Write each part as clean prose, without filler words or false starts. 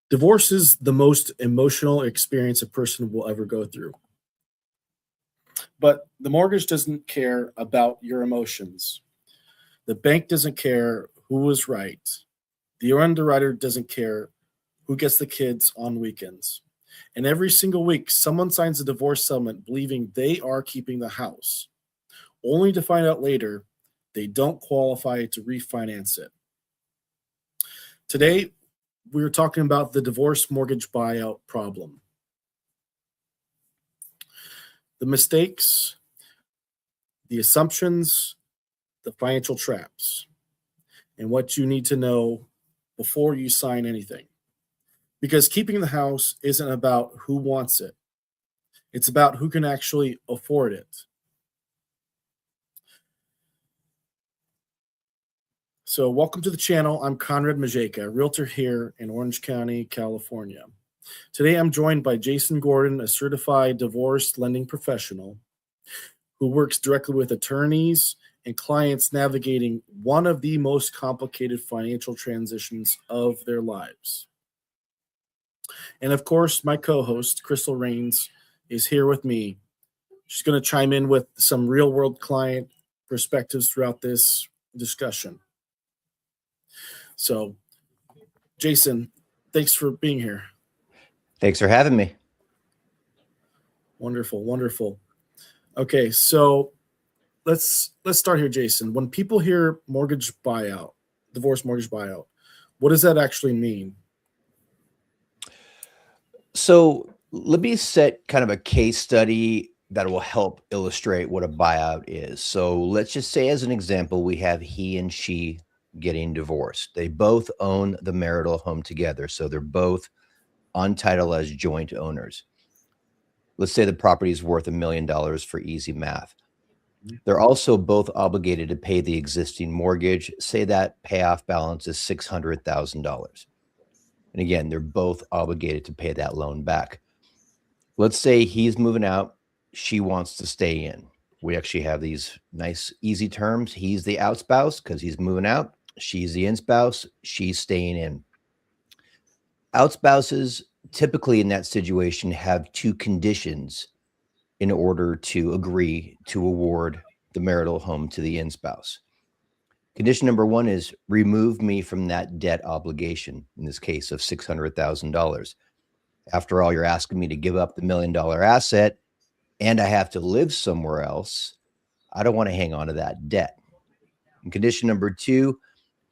Divorce is the most emotional experience a person will ever go through. But the mortgage doesn't care about your emotions. The bank doesn't care who was right. The underwriter doesn't care who gets the kids on weekends. And every single week, someone signs a divorce settlement believing they are keeping the house, only to find out later they don't qualify to refinance it. Today, we're talking about the divorce mortgage buyout problem. The mistakes, the assumptions, the financial traps, and what you need to know before you sign anything. Because keeping the house isn't about who wants it, it's about who can actually afford it. So, welcome to the channel. I'm Conrad Majeka, realtor here in Orange County, California. Today, I'm joined by Jason Gordon, a certified divorce lending professional who works directly with attorneys and clients navigating one of the most complicated financial transitions of their lives. And of course, my co-host, Crystal Rains, is here with me. She's going to chime in with some real-world client perspectives throughout this discussion. So, Jason, thanks for being here. Thanks for having me. Wonderful, wonderful. Okay, so let's start here, Jason. When people hear mortgage buyout, divorce mortgage buyout, what does that actually mean? So let me set kind of a case study that will help illustrate what a buyout is. So let's just say, as an example, we have he and she getting divorced. They both own the marital home together. So they're both on title as joint owners. Let's say the property is worth $1 million for easy math. They're also both obligated to pay the existing mortgage. Say that payoff balance is $600,000. And again, they're both obligated to pay that loan back. Let's say he's moving out. She wants to stay in. We actually have these nice, easy terms. He's the out spouse because he's moving out. She's the in spouse. She's staying in. Out spouses typically in that situation have two conditions in order to agree to award the marital home to the in spouse. Condition number one is remove me from that debt obligation, in this case of $600,000. After all, you're asking me to give up the $1 million asset and I have to live somewhere else. I don't want to hang on to that debt. And condition number two,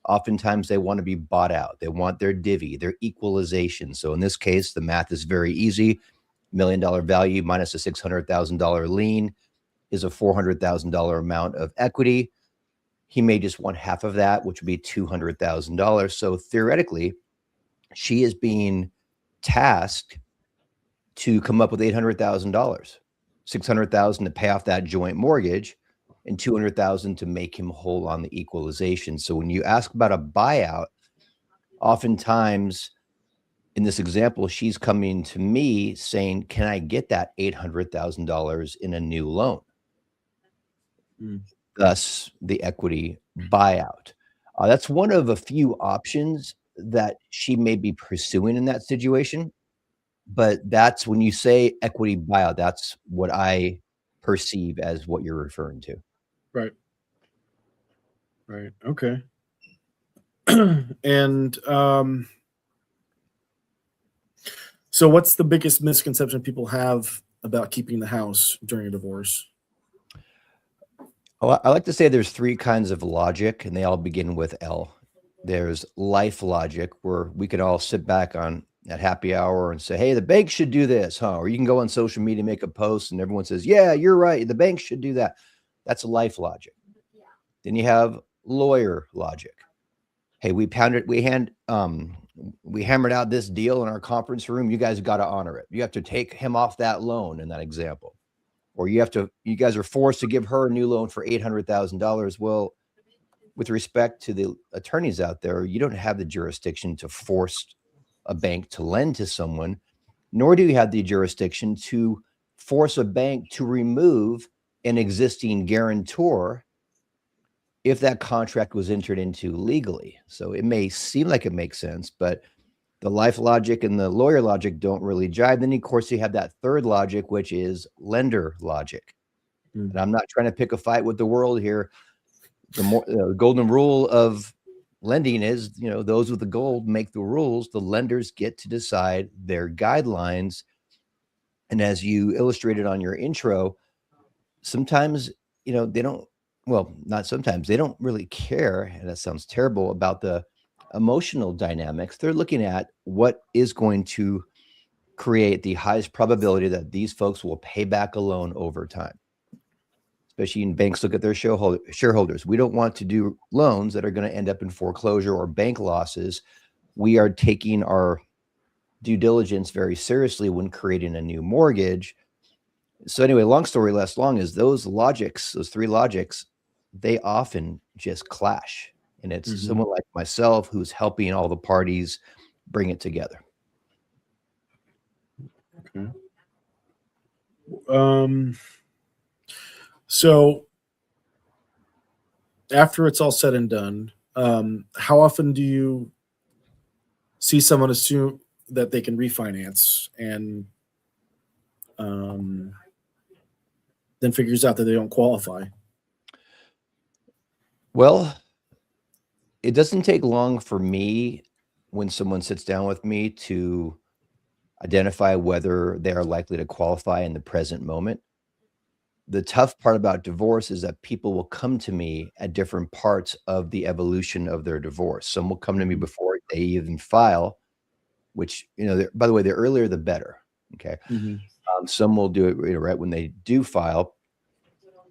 oftentimes they want to be bought out. They want their divvy, their equalization. So in this case, the math is very easy. $1 million value minus a $600,000 lien is a $400,000 amount of equity. He may just want half of that, which would be $200,000. So theoretically, she is being tasked to come up with $800,000, $600,000 to pay off that joint mortgage, and $200,000 to make him whole on the equalization. So when you ask about a buyout, oftentimes in this example, she's coming to me saying, can I get that $800,000 in a new loan? Thus the equity buyout. That's one of a few options that she may be pursuing in that situation. But that's when you say equity buyout, that's what I perceive as what you're referring to. Right. Right. Okay. And so what's the biggest misconception people have about keeping the house during a divorce? I like to say there's three kinds of logic, and they all begin with L. There's life logic, where we can all sit back on at happy hour and say, hey, the bank should do this, huh? Or you can go on social media, make a post, and everyone says, yeah, you're right. The bank should do that. That's life logic. Then you have lawyer logic. Hey, we hammered out this deal in our conference room. You guys got to honor it. You have to take him off that loan in that example. Or you guys are forced to give her a new loan for $800,000. Well, with respect to the attorneys out there, you don't have the jurisdiction to force a bank to lend to someone, nor do you have the jurisdiction to force a bank to remove an existing guarantor if that contract was entered into legally. So it may seem like it makes sense, but the life logic and the lawyer logic don't really jive. Then, of course, you have that third logic, which is lender logic. And I'm not trying to pick a fight with the world here. The golden rule of lending is, those with the gold make the rules. The lenders get to decide their guidelines. And as you illustrated on your intro, sometimes, they don't, well, not sometimes, they don't really care. And that sounds terrible about the emotional dynamics. They're looking at what is going to create the highest probability that these folks will pay back a loan over time. Especially in banks, look at their shareholders. We don't want to do loans that are going to end up in foreclosure or bank losses. We are taking our due diligence very seriously when creating a new mortgage. So anyway, long story less long is those three logics, they often just clash. And it's someone like myself who's helping all the parties bring it together. Okay. So after it's all said and done, how often do you see someone assume that they can refinance and then figures out that they don't qualify? Well, it doesn't take long for me when someone sits down with me to identify whether they are likely to qualify in the present moment. The tough part about divorce is that people will come to me at different parts of the evolution of their divorce. Some will come to me before they even file, which, by the way, the earlier the better. Okay. Some will do it right when they do file.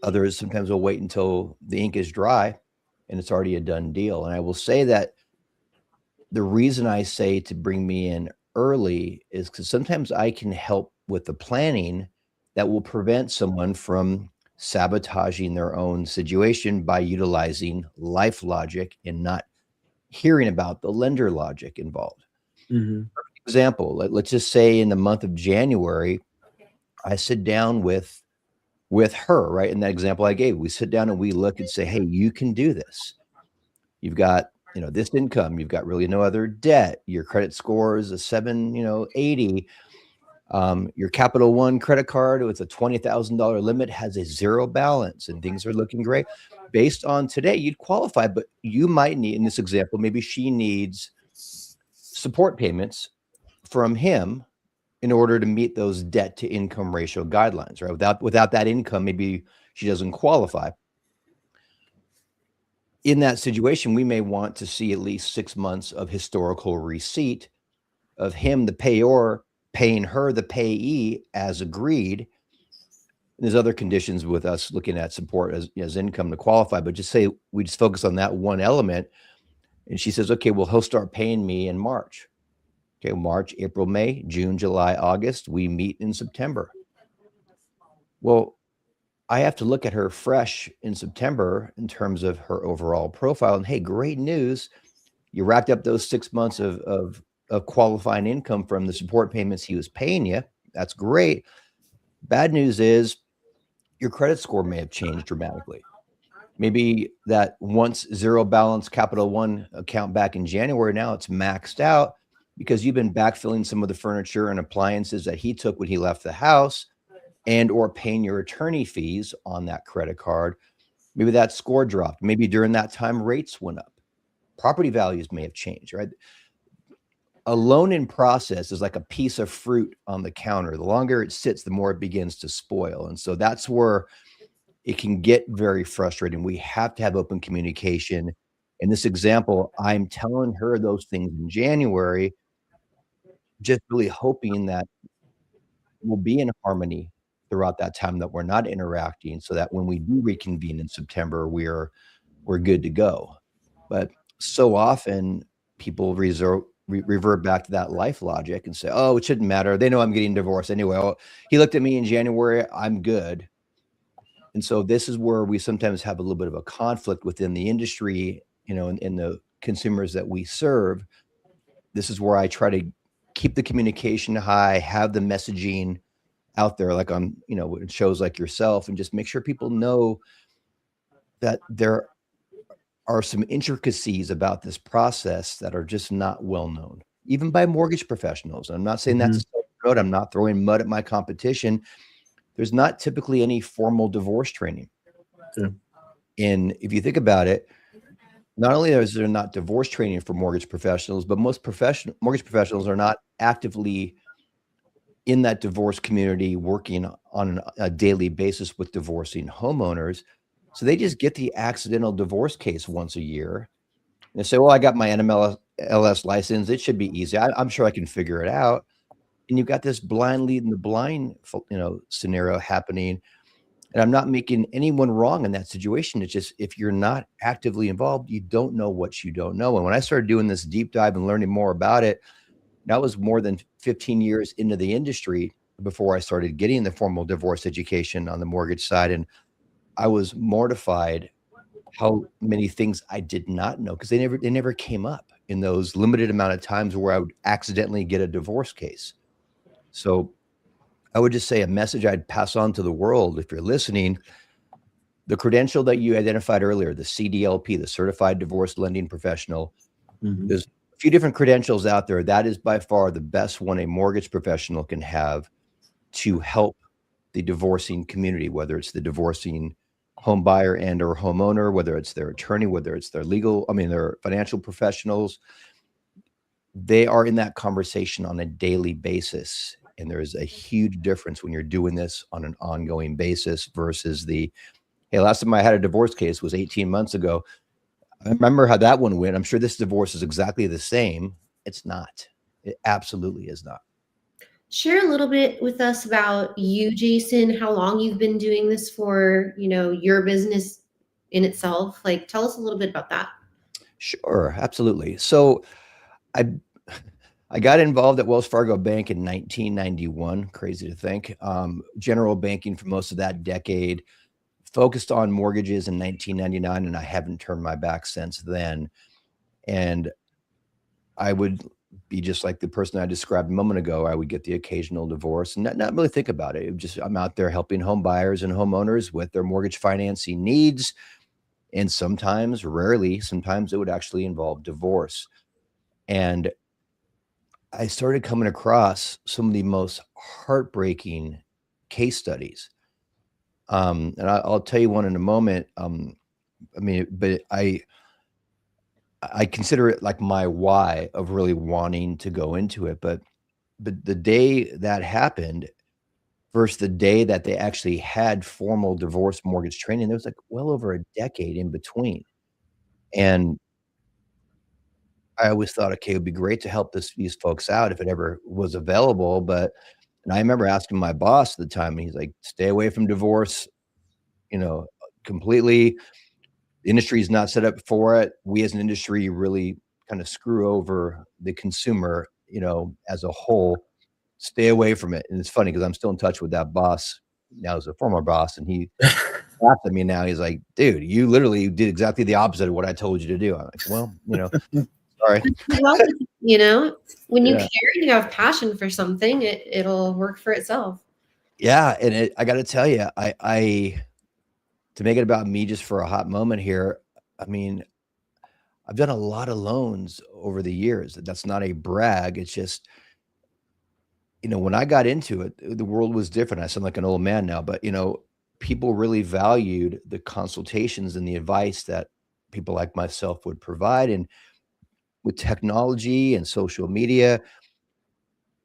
Others sometimes will wait until the ink is dry and it's already a done deal. And I will say that the reason I say to bring me in early is because sometimes I can help with the planning that will prevent someone from sabotaging their own situation by utilizing life logic and not hearing about the lender logic involved. Example, let's just say in the month of January, I sit down with her, right? In that example I gave, we sit down and we look and say, hey, you can do this. You've got, this income, you've got really no other debt. Your credit score is a 780. Your Capital One credit card with a $20,000 limit has a zero balance and things are looking great. Based on today, you'd qualify, but you might need, in this example, maybe she needs support payments from him in order to meet those debt to income ratio guidelines, right? Without that income, maybe she doesn't qualify. In that situation, we may want to see at least 6 months of historical receipt of him, the payor, paying her, the payee, as agreed. And there's other conditions with us looking at support as income to qualify, but just say we just focus on that one element. And she says, okay, well, he'll start paying me in March. Okay, March, April, May, June, July, August. We meet in September. Well, I have to look at her fresh in September in terms of her overall profile. And hey, great news. You racked up those 6 months of qualifying income from the support payments he was paying you. That's great. Bad news is your credit score may have changed dramatically. Maybe that once zero balance Capital One account back in January, now it's maxed out because you've been backfilling some of the furniture and appliances that he took when he left the house and or paying your attorney fees on that credit card. Maybe that score dropped. Maybe during that time, rates went up. Property values may have changed, right? A loan in process is like a piece of fruit on the counter. The longer it sits, the more it begins to spoil. And so that's where it can get very frustrating. We have to have open communication. In this example, I'm telling her those things in January, just really hoping that we'll be in harmony throughout that time, that we're not interacting, so that when we do reconvene in September, we're good to go. But so often people revert back to that life logic and say, oh, it shouldn't matter. They know I'm getting divorced anyway. Oh, he looked at me in January, I'm good. And so this is where we sometimes have a little bit of a conflict within the industry, in the consumers that we serve. This is where I try to keep the communication high, have the messaging out there, like on, shows like yourself, and just make sure people know that there are some intricacies about this process that are just not well known. even by mortgage professionals. I'm not saying that's good. I'm not throwing mud at my competition. There's not typically any formal divorce training. Yeah. And if you think about it, not only is there not divorce training for mortgage professionals, but most mortgage professionals are not actively in that divorce community working on a daily basis with divorcing homeowners. So they just get the accidental divorce case once a year. And they say, well, I got my NMLS license. It should be easy. I'm sure I can figure it out. And you've got this blind leading the blind, scenario happening. And I'm not making anyone wrong in that situation. It's just, if you're not actively involved, you don't know what you don't know. And when I started doing this deep dive and learning more about it, that was more than 15 years into the industry before I started getting the formal divorce education on the mortgage side. And I was mortified how many things I did not know, because they never came up in those limited amount of times where I would accidentally get a divorce case. So I would just say a message I'd pass on to the world, if you're listening, the credential that you identified earlier, the CDLP, the Certified Divorce Lending Professional, there's a few different credentials out there. That is by far the best one a mortgage professional can have to help the divorcing community, whether it's the divorcing home buyer and or homeowner, whether it's their attorney, whether it's their their financial professionals. They are in that conversation on a daily basis. And there is a huge difference when you're doing this on an ongoing basis versus hey, last time I had a divorce case was 18 months ago. I remember how that one went. I'm sure this divorce is exactly the same. It's not. It absolutely is not. Share a little bit with us about you, Jason, how long you've been doing this for, your business in itself. Like, tell us a little bit about that. Sure, absolutely. So I got involved at Wells Fargo Bank in 1991. Crazy to think. General banking for most of that decade, focused on mortgages in 1999, and I haven't turned my back since then. And I would be just like the person I described a moment ago. I would get the occasional divorce and not really think about it. I'm out there helping home buyers and homeowners with their mortgage financing needs. And sometimes it would actually involve divorce. And I started coming across some of the most heartbreaking case studies. And I'll tell you one in a moment. But I consider it like my why of really wanting to go into it. But the day that happened versus the day that they actually had formal divorce mortgage training, there was like well over a decade in between. And I always thought, okay, it would be great to help these folks out if it ever was available. And I remember asking my boss at the time, and he's like, stay away from divorce, completely. The industry is not set up for it. We as an industry really kind of screw over the consumer, as a whole. Stay away from it. And it's funny because I'm still in touch with that boss now as a former boss, and he laughs at me now. He's like, dude, you literally did exactly the opposite of what I told you to do. I'm like, well, sorry. When you care and you have passion for something, it'll work for itself. Yeah. And I got to tell you, to make it about me just for a hot moment here, I've done a lot of loans over the years. That's not a brag. It's just, when I got into it, the world was different. I sound like an old man now, but, people really valued the consultations and the advice that people like myself would provide. And with technology and social media,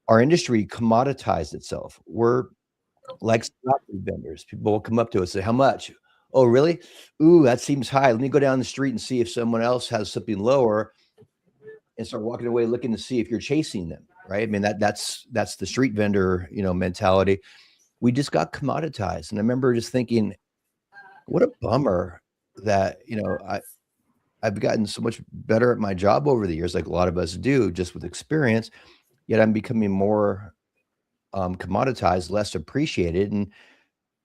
our industry commoditized itself. We're like stock vendors. People will come up to us and say, how much? Oh, really? Ooh, that seems high. Let me go down the street and see if someone else has something lower, and start walking away looking to see if you're chasing them, right? That's the street vendor, mentality. We just got commoditized. And I remember just thinking, what a bummer that, I've gotten so much better at my job over the years, like a lot of us do, just with experience, yet I'm becoming more commoditized, less appreciated. And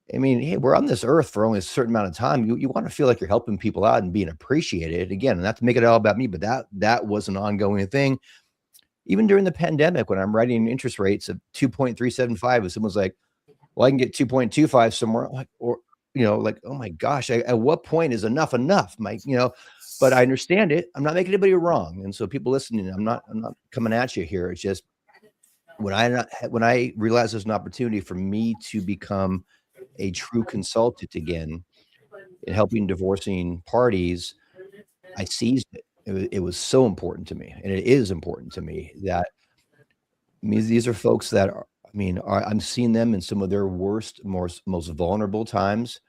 hey, we're on this earth for only a certain amount of time. You want to feel like you're helping people out and being appreciated. Again, not to make it all about me, but that was an ongoing thing. Even during the pandemic, when I'm writing interest rates of 2.375, if someone's like, well, I can get 2.25 somewhere, like, oh my gosh, at what point is enough? but I understand it. I'm not making anybody wrong. And so people listening, I'm not coming at you here. It's just when I realized there's an opportunity for me to become a true consultant again in helping divorcing parties, I seized it. It was so important to me, and it is important to me that these are folks that are, I'm seeing them in some of their worst, most vulnerable times.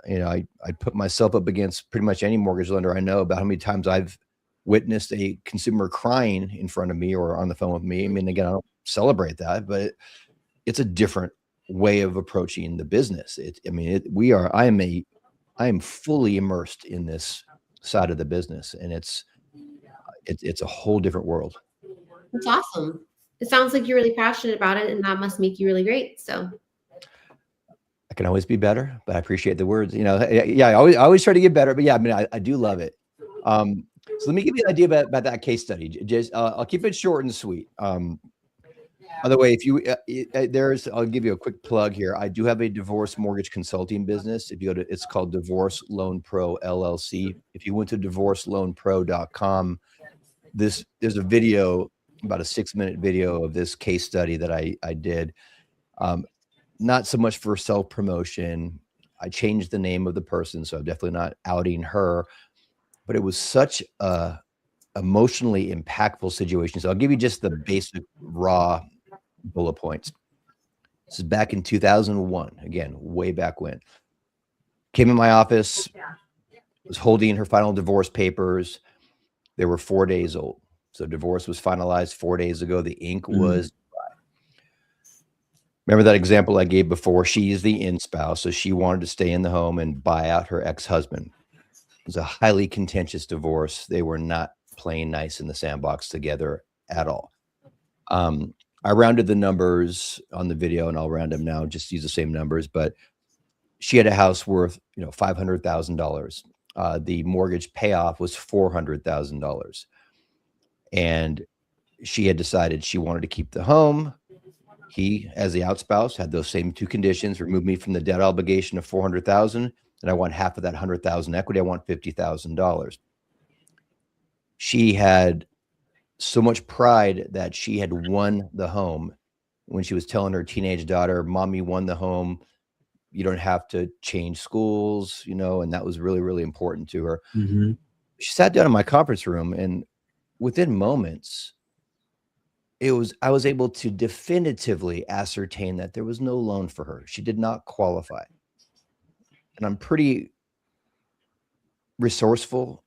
I put myself up against pretty much any mortgage lender I know about how many times I've witnessed a consumer crying in front of me or on the phone with me. Again, I don't celebrate that, but it's a different way of approaching the business. I am fully immersed in this side of the business, and it's a whole different world. That's awesome. It sounds like you're really passionate about it, and that must make you really great. So I can always be better, but I appreciate the words. I always try to get better, but yeah, I do love it. So let me give you an idea about that case study. Just I'll keep it short and sweet. By the way, if you I'll give you a quick plug here. I do have a divorce mortgage consulting business. If you go to, it's called Divorce Loan Pro LLC. If you went to divorceloanpro.com, there's a video, about a 6-minute video of this case study that I did. Not so much for self-promotion. I changed the name of the person, so I'm definitely not outing her, but it was such a emotionally impactful situation. So I'll give you just the basic raw bullet points. This is back in 2001, again, way back when. Came in my office, was holding her final divorce papers. They were 4 days old. So divorce was finalized 4 days ago. The ink was dry. Remember that example I gave before? She is the in-spouse, so she wanted to stay in the home and buy out her ex-husband. It was a highly contentious divorce. They were not playing nice in the sandbox together at all. I rounded the numbers on the video, and I'll round them now, just use the same numbers, but she had a house worth, $500,000. The mortgage payoff was $400,000. And she had decided she wanted to keep the home. He, as the outspouse, had those same two conditions: remove me from the debt obligation of $400,000, and I want half of that $100,000 equity. I want $50,000. She had so much pride that she had won the home. When she was telling her teenage daughter, "Mommy won the home. You don't have to change schools," and that was really, really important to her. Mm-hmm. She sat down in my conference room, and within moments, I was able to definitively ascertain that there was no loan for her. She did not qualify. And I'm pretty resourceful.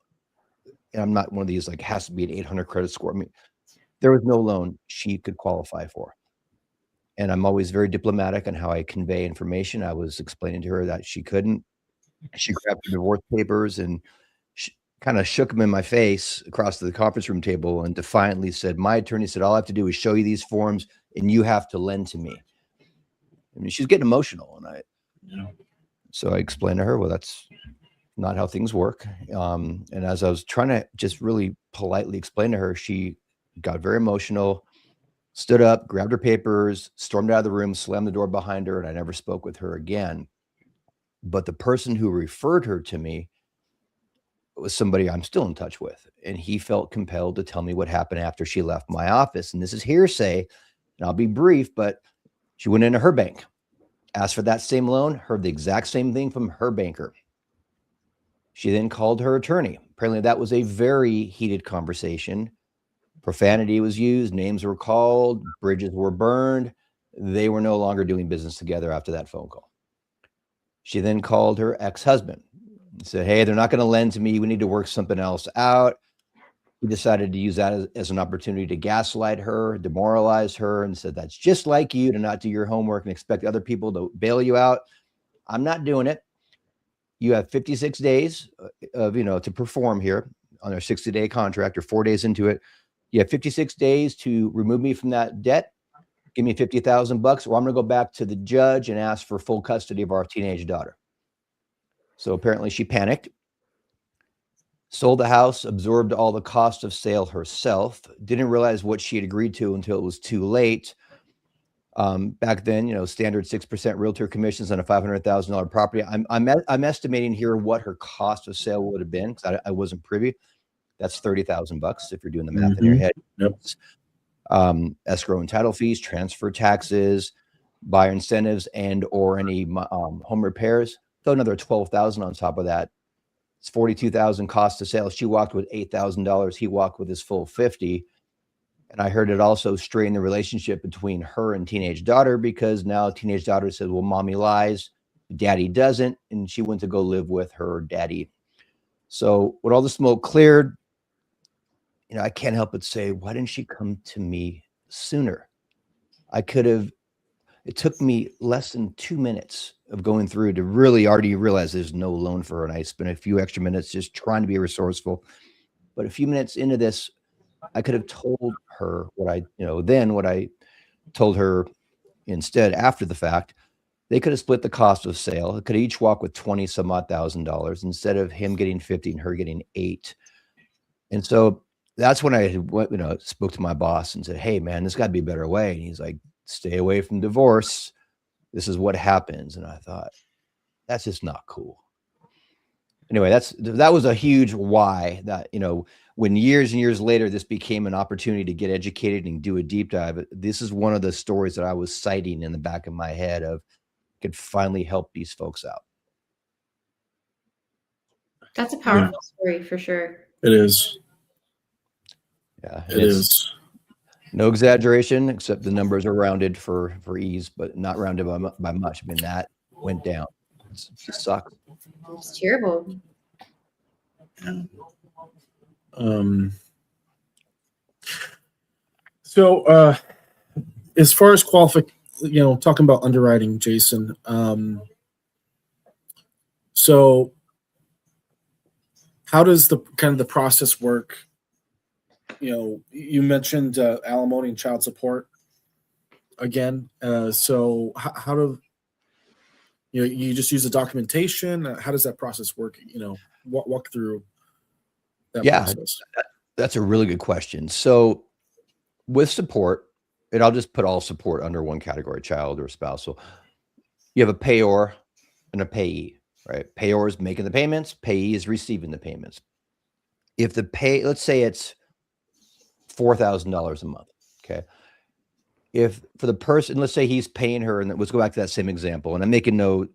And I'm not one of these, has to be an 800 credit score. There was no loan she could qualify for. And I'm always very diplomatic on how I convey information. I was explaining to her that she couldn't. She grabbed the divorce papers and kind of shook them in my face across the conference room table and defiantly said, "My attorney said all I have to do is show you these forms, and you have to lend to me." She's getting emotional, and so I explained to her, well, that's not how things work. And as I was trying to just really politely explain to her, she got very emotional, stood up, grabbed her papers, stormed out of the room, slammed the door behind her, and I never spoke with her again. But the person who referred her to me was somebody I'm still in touch with, and he felt compelled to tell me what happened after she left my office. And this is hearsay, and I'll be brief, but she went into her bank, asked for that same loan, heard the exact same thing from her banker. She then called her attorney. Apparently that was a very heated conversation. Profanity was used, names were called, bridges were burned. They were no longer doing business together after that phone call. She then called her ex-husband and said, "Hey, they're not going to lend to me. We need to work something else out." He decided to use that as an opportunity to gaslight her, demoralize her, and said, "That's just like you to not do your homework and expect other people to bail you out. I'm not doing it. You have 56 days of, to perform here on our 60-day contract, or 4 days into it. You have 56 days to remove me from that debt. Give me $50,000, or I'm going to go back to the judge and ask for full custody of our teenage daughter." So apparently she panicked, sold the house, absorbed all the cost of sale herself, didn't realize what she had agreed to until it was too late. Back then, standard 6% realtor commissions on a $500,000 property. I'm estimating here what her cost of sale would have been, because I wasn't privy. That's $30,000 if you're doing the math in your head. Yep. Escrow and title fees, transfer taxes, buyer incentives, and or any home repairs. Throw another $12,000 on top of that. It's $42,000 cost of sale. She walked with $8,000. He walked with his full $50,000. And I heard it also strain the relationship between her and teenage daughter, because now teenage daughter says, well, mommy lies, daddy doesn't. And she went to go live with her daddy. So when all the smoke cleared, I can't help but say, why didn't she come to me sooner? It took me less than 2 minutes of going through to really already realize there's no loan for her. And I spent a few extra minutes just trying to be resourceful. But a few minutes into this, I could have told her what I told her instead after the fact. They could have split the cost of sale. It could have each walk with 20 some odd $1,000 instead of him getting 50 and her getting 8. And so that's when I spoke to my boss and said, hey man, there's got to be a better way. And he's like, stay away from divorce. This is what happens. And I thought, that's just not cool. Anyway, that was a huge why that, when years and years later, this became an opportunity to get educated and do a deep dive. This is one of the stories that I was citing in the back of my head of could finally help these folks out. That's a powerful story for sure. It is. Yeah, it is. No exaggeration, except the numbers are rounded for ease, but not rounded by much. I mean, that went down. It sucks. It's terrible. Yeah. So as far as talking about underwriting, Jason, so how does the process work? You mentioned alimony and child support again. So how do you just use the documentation? How does that process work? Walk through that process. That's a really good question. So with support, and I'll just put all support under one category, child or spousal. You have a payor and a payee, right? Payor is making the payments, payee is receiving the payments. If let's say it's $4,000 a month, okay? If for the person, let's say he's paying her, and let's go back to that same example, and I'm making no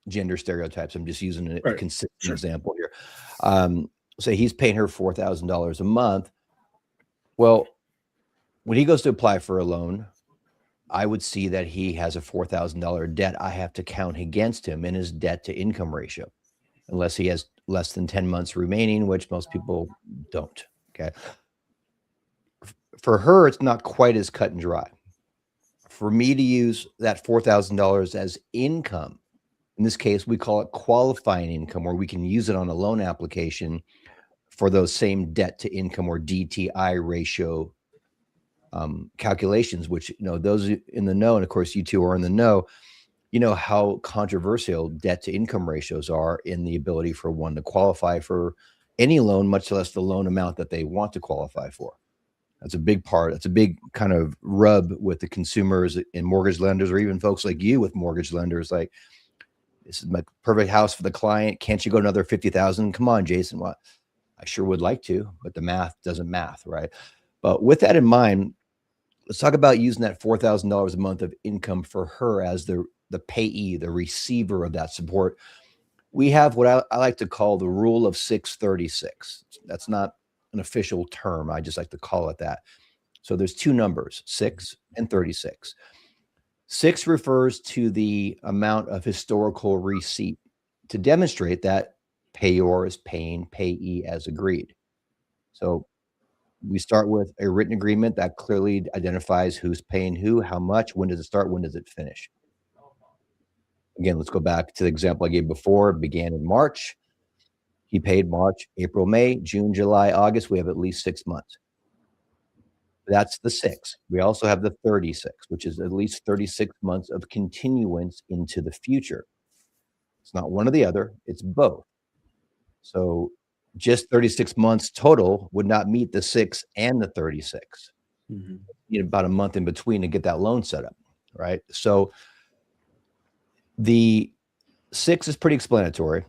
gender stereotypes. I'm just using a consistent example here. Say he's paying her $4,000 a month. Well, when he goes to apply for a loan, I would see that he has a $4,000 debt I have to count against him in his debt to income ratio, unless he has less than 10 months remaining, which most people don't. Okay. For her, it's not quite as cut and dry. For me to use that $4,000 as income, in this case, we call it qualifying income, where we can use it on a loan application for those same debt to income or DTI ratio calculations, which, those in the know, and of course you two are in the know, how controversial debt to income ratios are in the ability for one to qualify for any loan, much less the loan amount that they want to qualify for. That's a big part. That's a big kind of rub with the consumers and mortgage lenders, or even folks like you with mortgage lenders. Like, this is my perfect house for the client. Can't you go another 50,000? Come on, Jason. Well, I sure would like to, but the math doesn't math, right? But with that in mind, let's talk about using that $4,000 a month of income for her as the payee, the receiver of that support. We have what I like to call the rule of 636. That's not an official term. I just like to call it that. So there's two numbers, 6 and 36. 6 refers to the amount of historical receipt to demonstrate that payor is paying payee as agreed. So we start with a written agreement that clearly identifies who's paying who, how much, when does it start, when does it finish. Again, let's go back to the example I gave before. It began in March. He paid March, April, May, June, July, August. We have at least 6 months. That's the 6. We also have the 36, which is at least 36 months of continuance into the future. It's not one or the other, it's both. So just 36 months total would not meet the 6 and the 36. Mm-hmm. You need about a month in between to get that loan set up. right? So the 6 is pretty explanatory.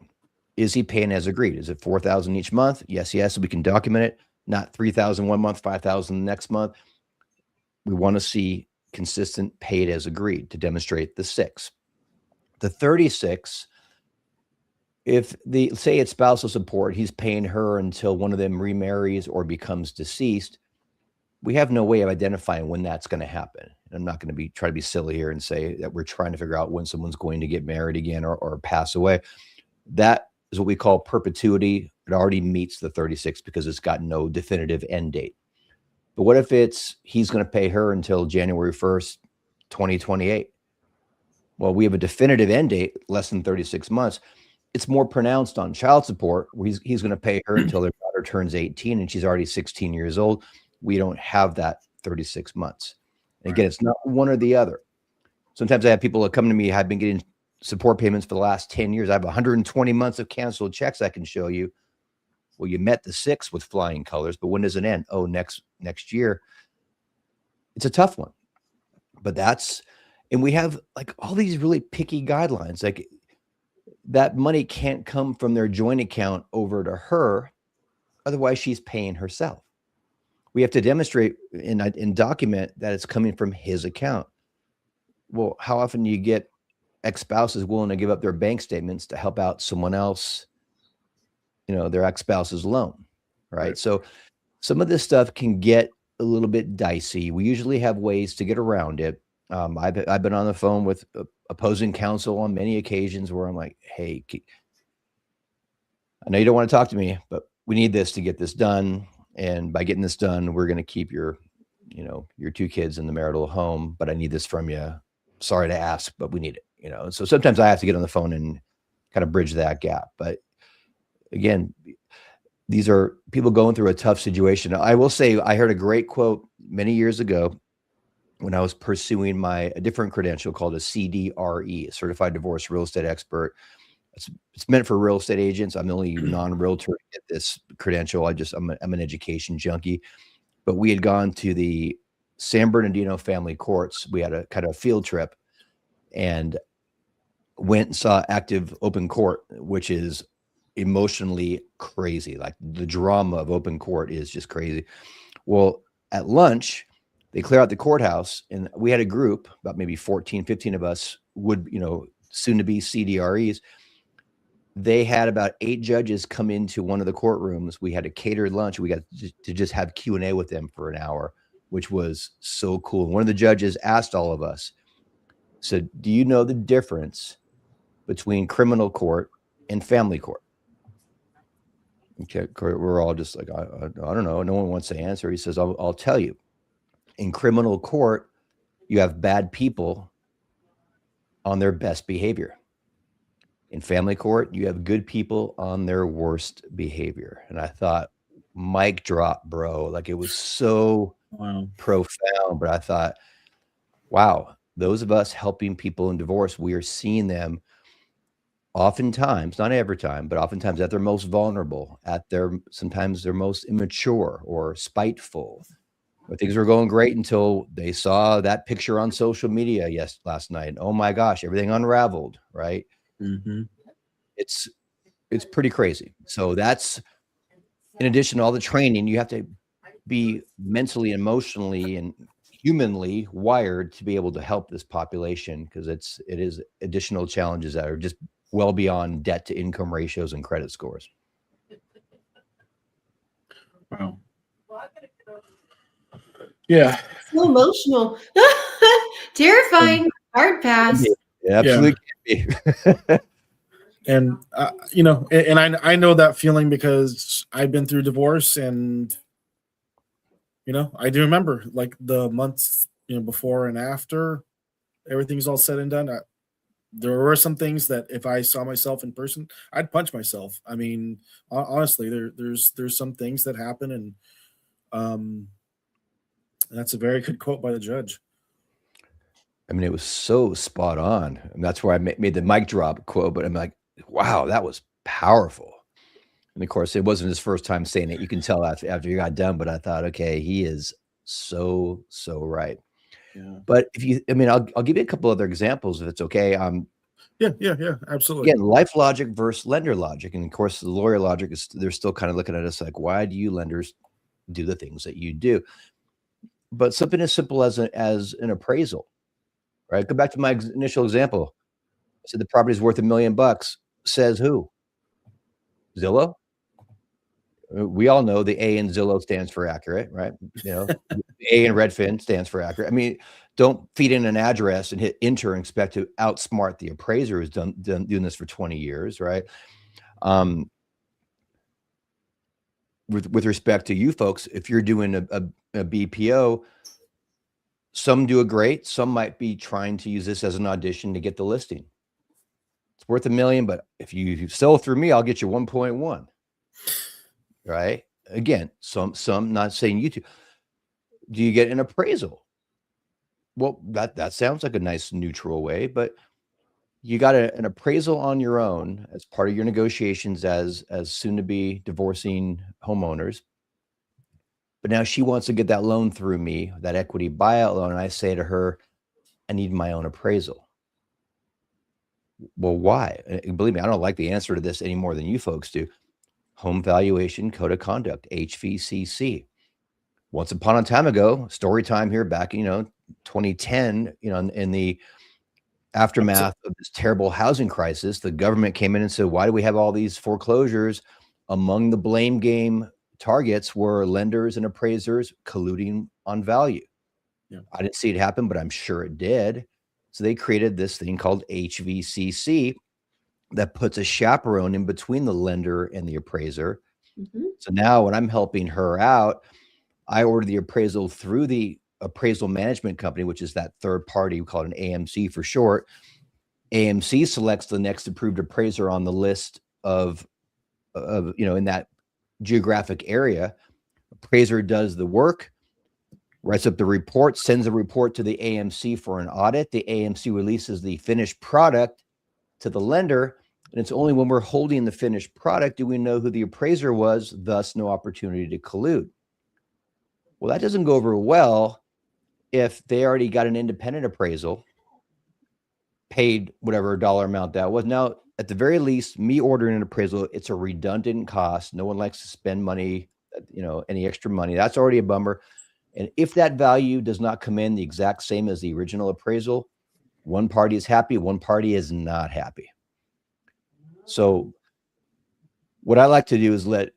Is he paying as agreed? Is it $4,000 each month? Yes, yes. We can document it. Not $3,000 one month, $5,000 the next month. We want to see consistent paid as agreed to demonstrate the 6. The 36, if say it's spousal support, he's paying her until one of them remarries or becomes deceased. We have no way of identifying when that's going to happen. I'm not going to try to be silly here and say that we're trying to figure out when someone's going to get married again or pass away. That is what we call perpetuity. It already meets the 36 because it's got no definitive end date. But what if he's going to pay her until January 1st, 2028? Well, we have a definitive end date, less than 36 months. It's more pronounced on child support, where he's going to pay her until their daughter turns 18 and she's already 16 years old. We don't have that 36 months. And again, it's not one or the other. Sometimes I have people that come to me, I've been getting support payments for the last 10 years. I have 120 months of canceled checks I can show you. Well, you met the 6 with flying colors, but when does it end? Oh, next year. It's a tough one. But and we have like all these really picky guidelines. Like that money can't come from their joint account over to her. Otherwise, she's paying herself. We have to demonstrate and document that it's coming from his account. Well, how often do you get ex-spouses willing to give up their bank statements to help out someone else, their ex-spouse's loan, right? So some of this stuff can get a little bit dicey. We usually have ways to get around it. I've been on the phone with opposing counsel on many occasions where I'm like, hey, I know you don't want to talk to me, but we need this to get this done. And by getting this done, we're going to keep your 2 kids in the marital home, but I need this from you. Sorry to ask, but we need it, So sometimes I have to get on the phone and kind of bridge that gap. But again, these are people going through a tough situation. I will say I heard a great quote many years ago when I was pursuing a different credential called a CDRE, Certified Divorce Real Estate Expert. It's meant for real estate agents. I'm the only non-realtor to get this credential. I'm an education junkie. But we had gone to the San Bernardino family courts. We had a kind of field trip and went and saw active open court, which is emotionally crazy. Like the drama of open court is just crazy. Well, at lunch, they clear out the courthouse and we had a group, about maybe 14, 15 of us soon to be CDREs. They had about 8 judges come into one of the courtrooms. We had a catered lunch. We got to just have Q&A with them for an hour, which was so cool. One of the judges asked all of us, said, do you know the difference between criminal court and family court? Okay, we're all just like, I don't know. No one wants to answer. He says, I'll tell you. In criminal court, you have bad people on their best behavior. In family court, you have good people on their worst behavior. And I thought, mic drop, bro. Like it was so profound. But I thought, wow, those of us helping people in divorce, we are seeing them oftentimes, not every time, but oftentimes at their most vulnerable, sometimes they're most immature or spiteful. Or things were going great until they saw that picture on social media last night. Oh my gosh, everything unraveled, right? Mm-hmm. It's pretty crazy. So that's, in addition to all the training, you have to be mentally, emotionally, and humanly wired to be able to help this population, because it is additional challenges that are just well beyond debt to income ratios and credit scores. Wow. Yeah. So emotional. Terrifying. Hard pass. Yeah, absolutely. Yeah. And and I know that feeling because I've been through divorce, and I do remember like the months before and after everything's all said and done. There were some things that if I saw myself in person, I'd punch myself. I mean, honestly, there's some things that happen, and that's a very good quote by the judge. I mean, it was so spot on. And that's where I made the mic drop quote, but I'm like, wow, that was powerful. And of course, it wasn't his first time saying it. You can tell after you got done, but I thought, okay, he is so right. Yeah. But if you, I mean, I'll give you a couple other examples if it's okay. Yeah, absolutely. Again, life logic versus lender logic. And of course, the lawyer logic is they're still kind of looking at us like, why do you lenders do the things that you do? But something as simple as an appraisal, right? Go back to my initial example. I said the property's worth $1 million. Says who? Zillow? We all know the A in Zillow stands for accurate, right? You know, A in Redfin stands for accurate. I mean, don't feed in an address and hit enter and expect to outsmart the appraiser who's done doing this for 20 years, right? With respect to you folks, if you're doing a BPO, some do it great. Some might be trying to use this as an audition to get the listing. It's worth $1 million, but if you sell through me, I'll get you 1.1. Right? Again, some not saying you two. Do you get an appraisal? Well, that sounds like a nice neutral way, but you got an appraisal on your own as part of your negotiations as soon to be divorcing homeowners. But now she wants to get that loan through me, that equity buyout loan, and I say to her, I need my own appraisal. Well, why? And believe me, I don't like the answer to this any more than you folks do. Home Valuation Code of Conduct, HVCC. Once upon a time ago, story time here back, 2010, in the aftermath of this terrible housing crisis, the government came in and said, why do we have all these foreclosures? Among the blame game targets were lenders and appraisers colluding on value. Yeah. I didn't see it happen, but I'm sure it did. So they created this thing called HVCC that puts a chaperone in between the lender and the appraiser. Mm-hmm. So now when I'm helping her out, I order the appraisal through the appraisal management company, which is that third party. We call it an AMC for short. AMC selects the next approved appraiser on the list of in that geographic area. Appraiser does the work, writes up the report, sends a report to the AMC for an audit. The AMC releases the finished product to the lender, and it's only when we're holding the finished product do we know who the appraiser was, thus no opportunity to collude. Well, that doesn't go over well if they already got an independent appraisal, paid whatever dollar amount that was. Now, at the very least, me ordering an appraisal, it's a redundant cost. No one likes to spend money, any extra money. That's already a bummer. And if that value does not come in the exact same as the original appraisal, one party is happy, one party is not happy. So what I like to do is let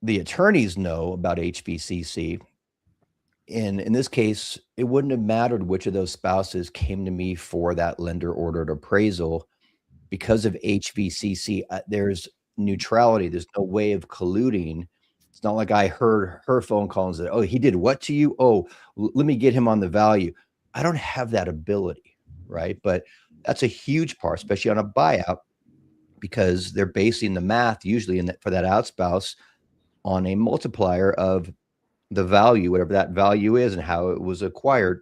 the attorneys know about HVCC. And in this case, it wouldn't have mattered which of those spouses came to me for that lender ordered appraisal. Because of HVCC, there's neutrality. There's no way of colluding. It's not like I heard her phone call and said, oh, he did what to you? Oh, let me get him on the value. I don't have that ability, right? But that's a huge part, especially on a buyout, because they're basing the math usually for that outspouse on a multiplier of the value, whatever that value is and how it was acquired,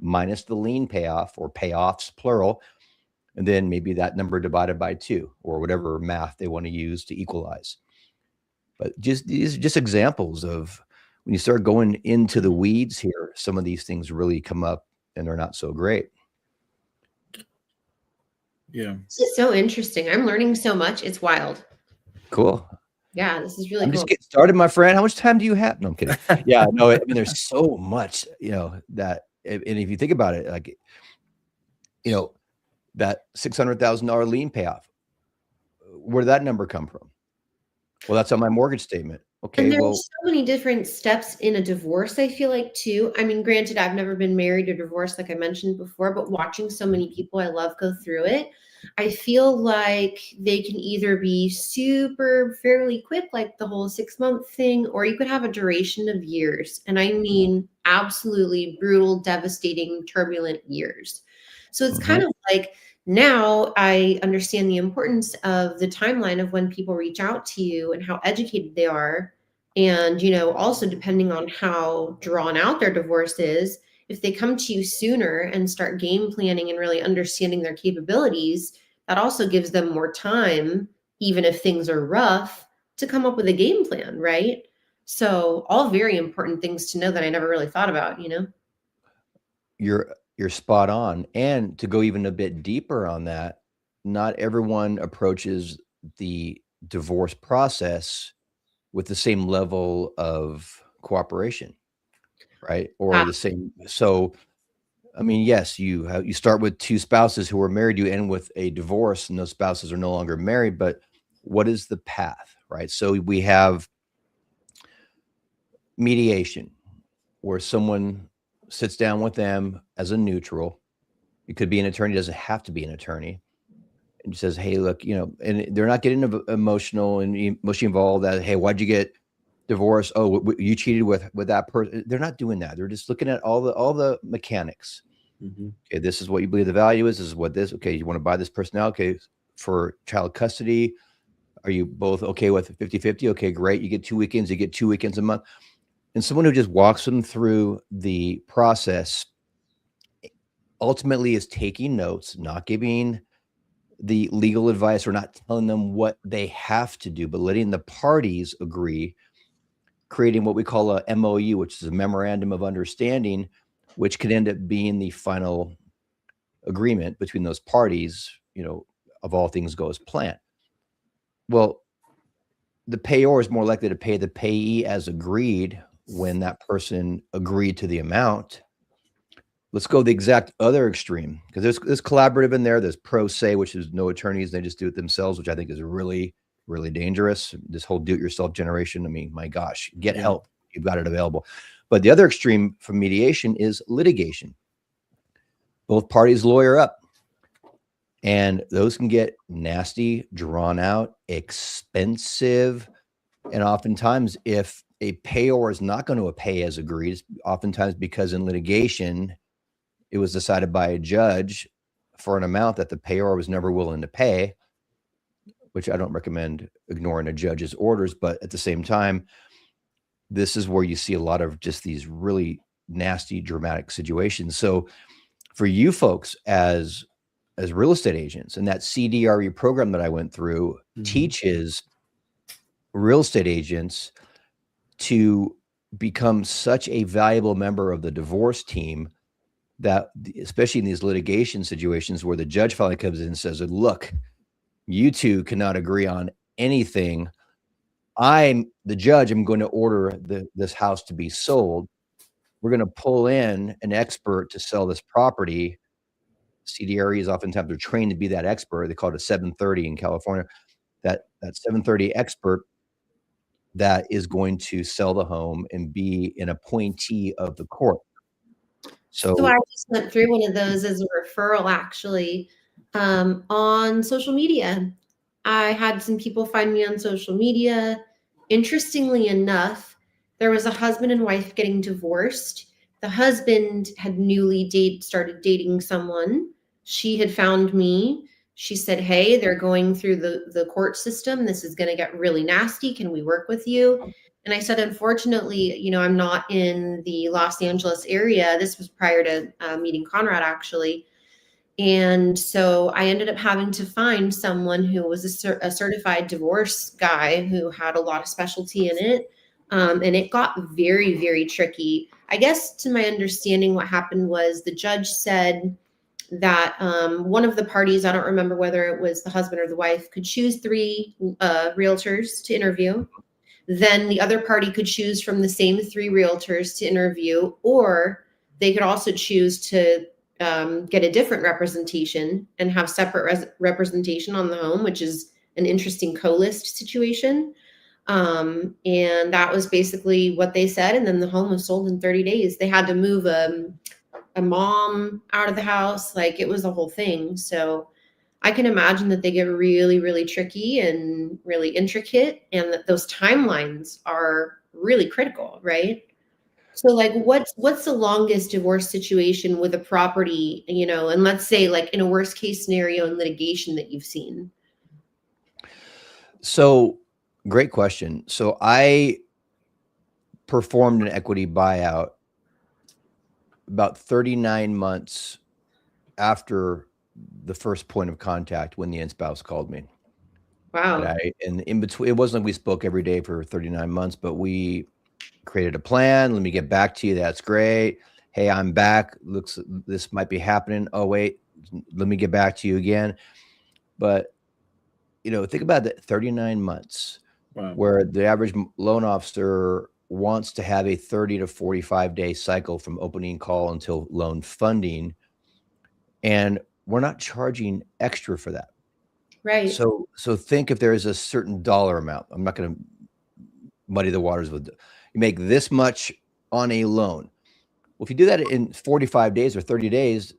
minus the lien payoff or payoffs, plural, and then maybe that number divided by 2 or whatever math they want to use to equalize. But these are just examples of when you start going into the weeds here, some of these things really come up and they're not so great. Yeah. This is so interesting. I'm learning so much. It's wild. Cool. Yeah, this is really I'm cool. just getting started, my friend. How much time do you have? No, I'm kidding. Yeah, no, I mean, there's so much, that, and if you think about it, like, that $600,000 lien payoff, where did that number come from? Well, that's on my mortgage statement. Okay, and there's so many different steps in a divorce, I feel like, too. I mean, granted, I've never been married or divorced, like I mentioned before, but watching so many people I love go through it, I feel like they can either be super fairly quick, like the whole 6-month thing, or you could have a duration of years. And I mean, absolutely brutal, devastating, turbulent years. So it's kind of like, now I understand the importance of the timeline of when people reach out to you and how educated they are. And, also depending on how drawn out their divorce is, if they come to you sooner and start game planning and really understanding their capabilities, that also gives them more time, even if things are rough, to come up with a game plan, right? So all very important things to know that I never really thought about, you're spot on. And to go even a bit deeper on that, not everyone approaches the divorce process with the same level of cooperation, right? Or the same. So, I mean, yes, you start with two spouses who are married, you end with a divorce, and those spouses are no longer married. But what is the path, right? So we have mediation, where someone sits down with them as a neutral. It could be an attorney, doesn't have to be an attorney, and says, "Hey, look, and they're not getting emotional and emotionally involved. That, hey, why'd you get divorced? Oh, you cheated with that person." They're not doing that. They're just looking at all the mechanics. Okay, this is what you believe the value is. This is what this. Okay, you want to buy this person now? Okay, for child custody, are you both okay with 50-50? Okay, great. You get 2 weekends. You get 2 weekends a month. And someone who just walks them through the process ultimately is taking notes, not giving the legal advice or not telling them what they have to do, but letting the parties agree, creating what we call a MOU, which is a memorandum of understanding, which could end up being the final agreement between those parties, of all things go as planned. Well, the payor is more likely to pay the payee as agreed when that person agreed to the amount. Let's go the exact other extreme, because there's collaborative in there. There's pro se, which is no attorneys. They just do it themselves, which I think is really, really dangerous. This whole do-it-yourself generation. I mean, my gosh, get help. You've got it available. But the other extreme from mediation is litigation. Both parties lawyer up. And those can get nasty, drawn out, expensive. And oftentimes, if a payor is not going to pay as agreed, it's oftentimes because in litigation, it was decided by a judge for an amount that the payor was never willing to pay, which I don't recommend ignoring a judge's orders. But at the same time, this is where you see a lot of just these really nasty, dramatic situations. So for you folks as real estate agents, and that CDRE program that I went through teaches real estate agents to become such a valuable member of the divorce team that, especially in these litigation situations where the judge finally comes in and says, "Look, you two cannot agree on anything. I'm the judge. I'm going to order this house to be sold. We're going to pull in an expert to sell this property." CDRE is oftentimes they're trained to be that expert. They call it a 730 in California. That 730 expert that is going to sell the home and be an appointee of the court. So I just went through one of those as a referral, actually, on social media. I had some people find me on social media. Interestingly enough, there was a husband and wife getting divorced. The husband had newly started dating someone. She had found me. She said, "Hey, they're going through the court system. This is going to get really nasty. Can we work with you?" And I said, "Unfortunately, I'm not in the Los Angeles area." This was prior to meeting Conrad, actually. And so I ended up having to find someone who was a certified divorce guy who had a lot of specialty in it. And it got very, very tricky. I guess, to my understanding, what happened was the judge said that one of the parties, I don't remember whether it was the husband or the wife, could choose 3 realtors to interview. Then the other party could choose from the same 3 realtors to interview, or they could also choose to get a different representation and have separate representation on the home, which is an interesting co-list situation. And that was basically what they said. And then the home was sold in 30 days. They had to move a mom out of the house. Like, it was a whole thing. So I can imagine that they get really, really tricky and really intricate, and that those timelines are really critical, right? So, like, what's the longest divorce situation with a property, and let's say, like, in a worst case scenario in litigation that you've seen? So great question. So I performed an equity buyout about 39 months after the first point of contact when the in-spouse called me. Wow. And in between, it wasn't like we spoke every day for 39 months, but we created a plan. Let me get back to you. That's great. Hey, I'm back. Looks, this might be happening. Oh, wait, let me get back to you again. But, think about that 39 months Wow. where the average loan officer wants to have a 30 to 45-day cycle from opening call until loan funding. And we're not charging extra for that. Right. So think if there is a certain dollar amount. I'm not going to muddy the waters with, you make this much on a loan. Well, if you do that in 45 days or 30 days,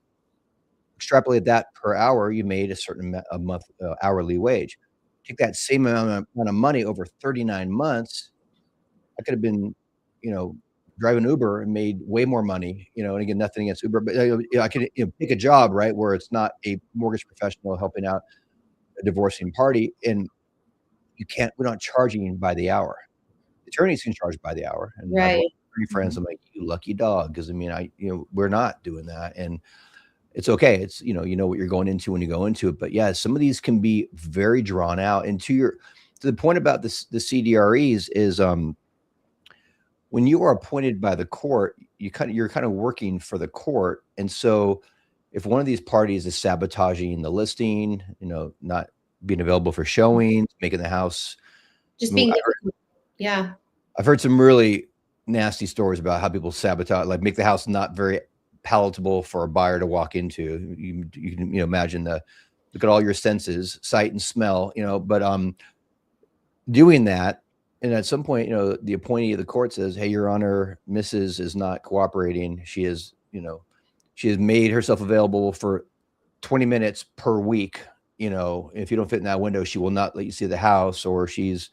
extrapolate that per hour, you made a certain a month hourly wage. Take that same amount of money over 39 months. I could have been, driving Uber and made way more money, and again, nothing against Uber, but I could pick a job, right, where it's not a mortgage professional helping out a divorcing party, and we're not charging by the hour. Attorneys can charge by the hour, and I've Right. attorney friends, I'm like, you lucky dog, because we're not doing that, and it's okay. It's you know what you're going into when you go into it, but yeah, some of these can be very drawn out. And to the point about this, the CDREs is when you are appointed by the court, you're kind of working for the court, and so if one of these parties is sabotaging the listing, not being available for showings, making the house. Just I mean, being difficult. Yeah. I've heard some really nasty stories about how people sabotage, like make the house not very palatable for a buyer to walk into. You can imagine look at all your senses, sight and smell, but doing that, and at some point, the appointee of the court says, "Hey, Your Honor, Mrs. is not cooperating. She has made herself available for 20 minutes per week. If you don't fit in that window, she will not let you see the house, or she's,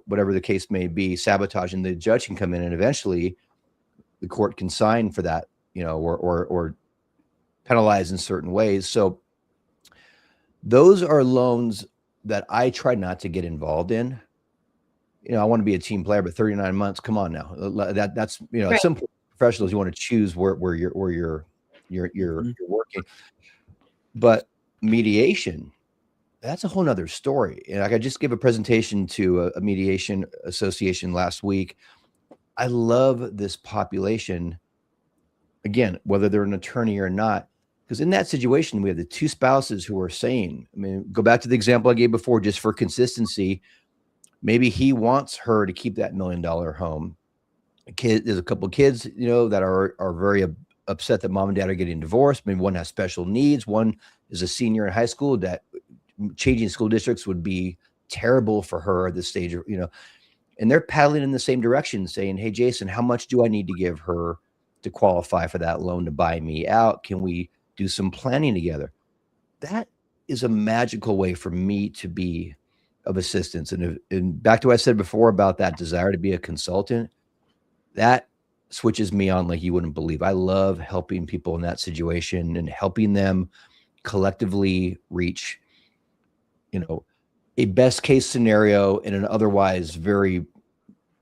whatever the case may be, sabotaging." The judge can come in, and eventually the court can sign for that, or penalize in certain ways. So those are loans that I try not to get involved in. I want to be a team player, but 39 months, come on now. That's Right. at some point, professionals, you want to choose where you're working. But mediation, that's a whole nother story. And I just gave a presentation to a mediation association last week. I love this population, again, whether they're an attorney or not, because in that situation, we have the two spouses who are saying, go back to the example I gave before, just for consistency. Maybe he wants her to keep that $1 million home. There's a couple of kids, that are very upset that mom and dad are getting divorced. Maybe one has special needs. One is a senior in high school, that changing school districts would be terrible for her at this stage, and they're paddling in the same direction, saying, "Hey, Jason, how much do I need to give her to qualify for that loan to buy me out? Can we do some planning together?" That is a magical way for me to be of assistance. And back to what I said before about that desire to be a consultant, that switches me on like you wouldn't believe. I love helping people in that situation and helping them collectively reach, a best case scenario in an otherwise very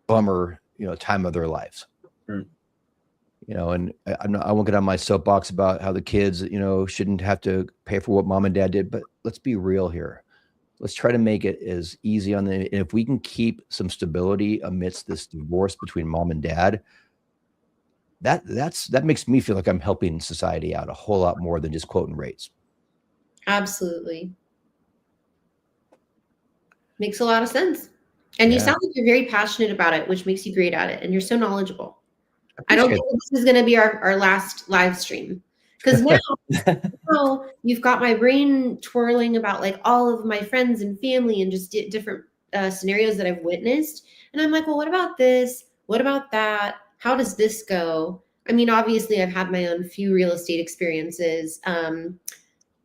bummer, time of their lives. Right. And I won't get on my soapbox about how the kids, shouldn't have to pay for what mom and dad did, but let's be real here. Let's try to make it as easy and if we can keep some stability amidst this divorce between mom and dad, that makes me feel like I'm helping society out a whole lot more than just quoting rates. Absolutely. Makes a lot of sense. And you sound like you're very passionate about it, which makes you great at it. And you're so knowledgeable. I don't think this is going to be our last live stream, because now you've got my brain twirling about like all of my friends and family and just different scenarios that I've witnessed. And I'm like, well, what about this? What about that? How does this go? I mean, obviously I've had my own few real estate experiences,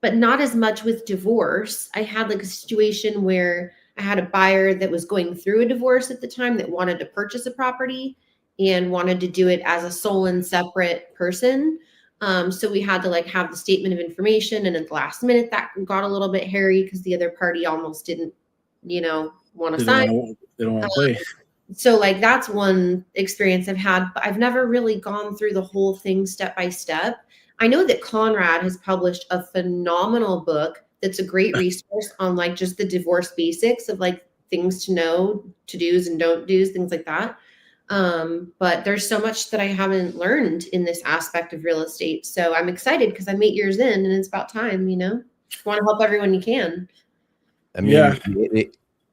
but not as much with divorce. I had like a situation where I had a buyer that was going through a divorce at the time that wanted to purchase a property and wanted to do it as a sole and separate person. So we had to like have the statement of information, and at the last minute that got a little bit hairy because the other party almost didn't, want to sign. They don't want to play. So like that's one experience I've had, but I've never really gone through the whole thing step by step. I know that Conrad has published a phenomenal book that's a great resource on like just the divorce basics of like things to know, to do's and don't do's, things like that. But there's so much that I haven't learned in this aspect of real estate. So I'm excited because I'm 8 years in and it's about time, you know, want to help everyone you can. I Yeah. mean,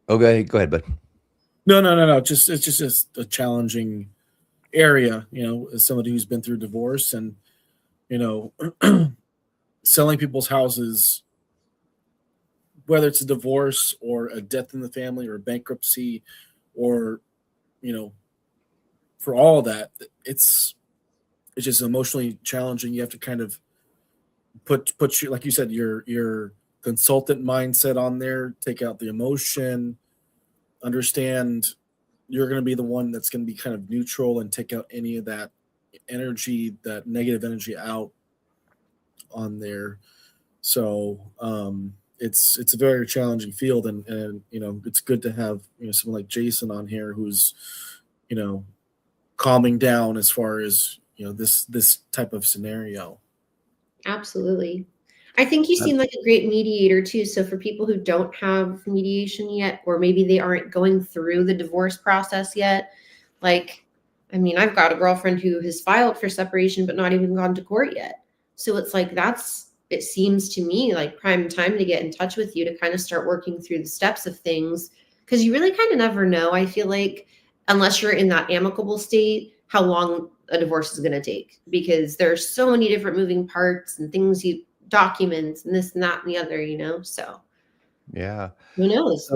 okay, go ahead, bud. No. It's just a challenging area, you know, as somebody who's been through divorce and, you know, selling people's houses, whether it's a divorce or a death in the family or bankruptcy or, you know, for all of that, it's just emotionally challenging. You have to kind of put your, like you said, your consultant mindset on there, take out the emotion, understand you're going to be the one that's going to be kind of neutral and take out any of that energy, that negative energy out on there. So it's a very challenging field, and you know it's good to have, you know, someone like Jason on here who's, you know, calming down as far as, you know, this type of scenario. Absolutely. I think you seem like a great mediator too. So for people who don't have mediation yet, or maybe they aren't going through the divorce process yet, like, I mean, I've got a girlfriend who has filed for separation, but not even gone to court yet. So it's like, it seems to me like prime time to get in touch with you to kind of start working through the steps of things. Cause you really kind of never know. I feel like unless you're in that amicable state, how long a divorce is going to take, because there's so many different moving parts and things, you documents and this and that and the other, you know, so Yeah. who knows.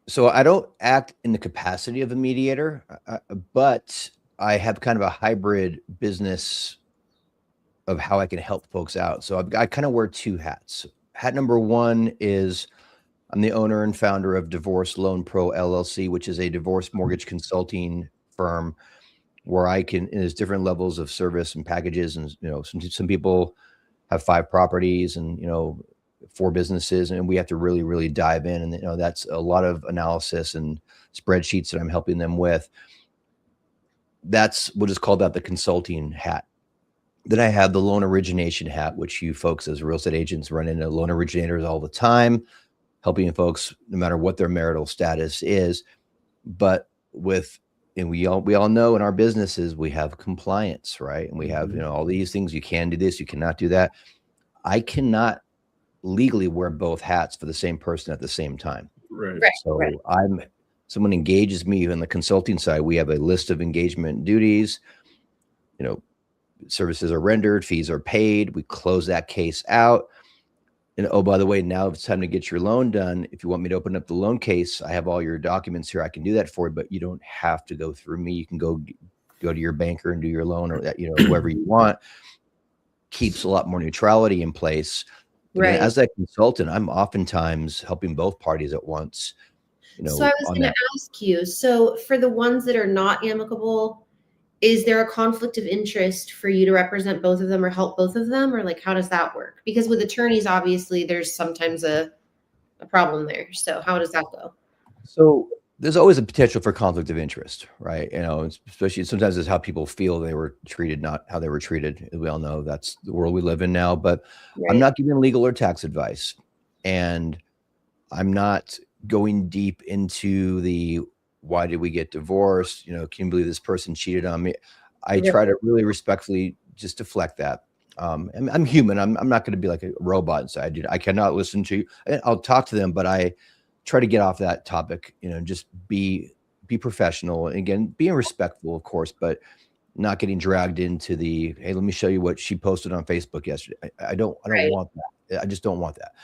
So I don't act in the capacity of a mediator, but I have kind of a hybrid business of how I can help folks out. So I kind of wear two hats. Hat number one is I'm the owner and founder of Divorce Loan Pro LLC, which is a divorce mortgage consulting firm where I can, and there's different levels of service and packages. And, you know, some people have 5 properties and, you know, 4 businesses, and we have to really, really dive in. And, you know, that's a lot of analysis and spreadsheets that I'm helping them with. That's what is called the consulting hat. Then I have the loan origination hat, which you folks as real estate agents run into loan originators all the time, helping folks no matter what their marital status is. But and we all know in our businesses, we have compliance, right? And we have, you know, all these things. You can do this, you cannot do that. I cannot legally wear both hats for the same person at the same time. Right. So someone engages me on the consulting side. We have a list of engagement duties, you know, services are rendered, fees are paid. We close that case out. And oh, by the way, now it's time to get your loan done. If you want me to open up the loan case, I have all your documents here. I can do that for you, but you don't have to go through me. You can go to your banker and do your loan, or that, you know, whoever you want. Keeps a lot more neutrality in place. Right. As that consultant, I'm oftentimes helping both parties at once. You know, so I was going to ask you, so for the ones that are not amicable, is there a conflict of interest for you to represent both of them or help both of them? Or like, how does that work? Because with attorneys, obviously there's sometimes a problem there. So how does that go? So there's always a potential for conflict of interest, right? You know, especially sometimes it's how people feel they were treated, not how they were treated. We all know that's the world we live in now, but I'm not giving legal or tax advice. And I'm not going deep into the, why did we get divorced? You know, can you believe this person cheated on me? I try to really respectfully just deflect that. I'm human. I'm not going to be like a robot and say, I cannot listen to you. I'll talk to them, but I try to get off that topic, you know, just be professional. And again, being respectful, of course, but not getting dragged into the, hey, let me show you what she posted on Facebook yesterday. I don't want that. I just don't want that.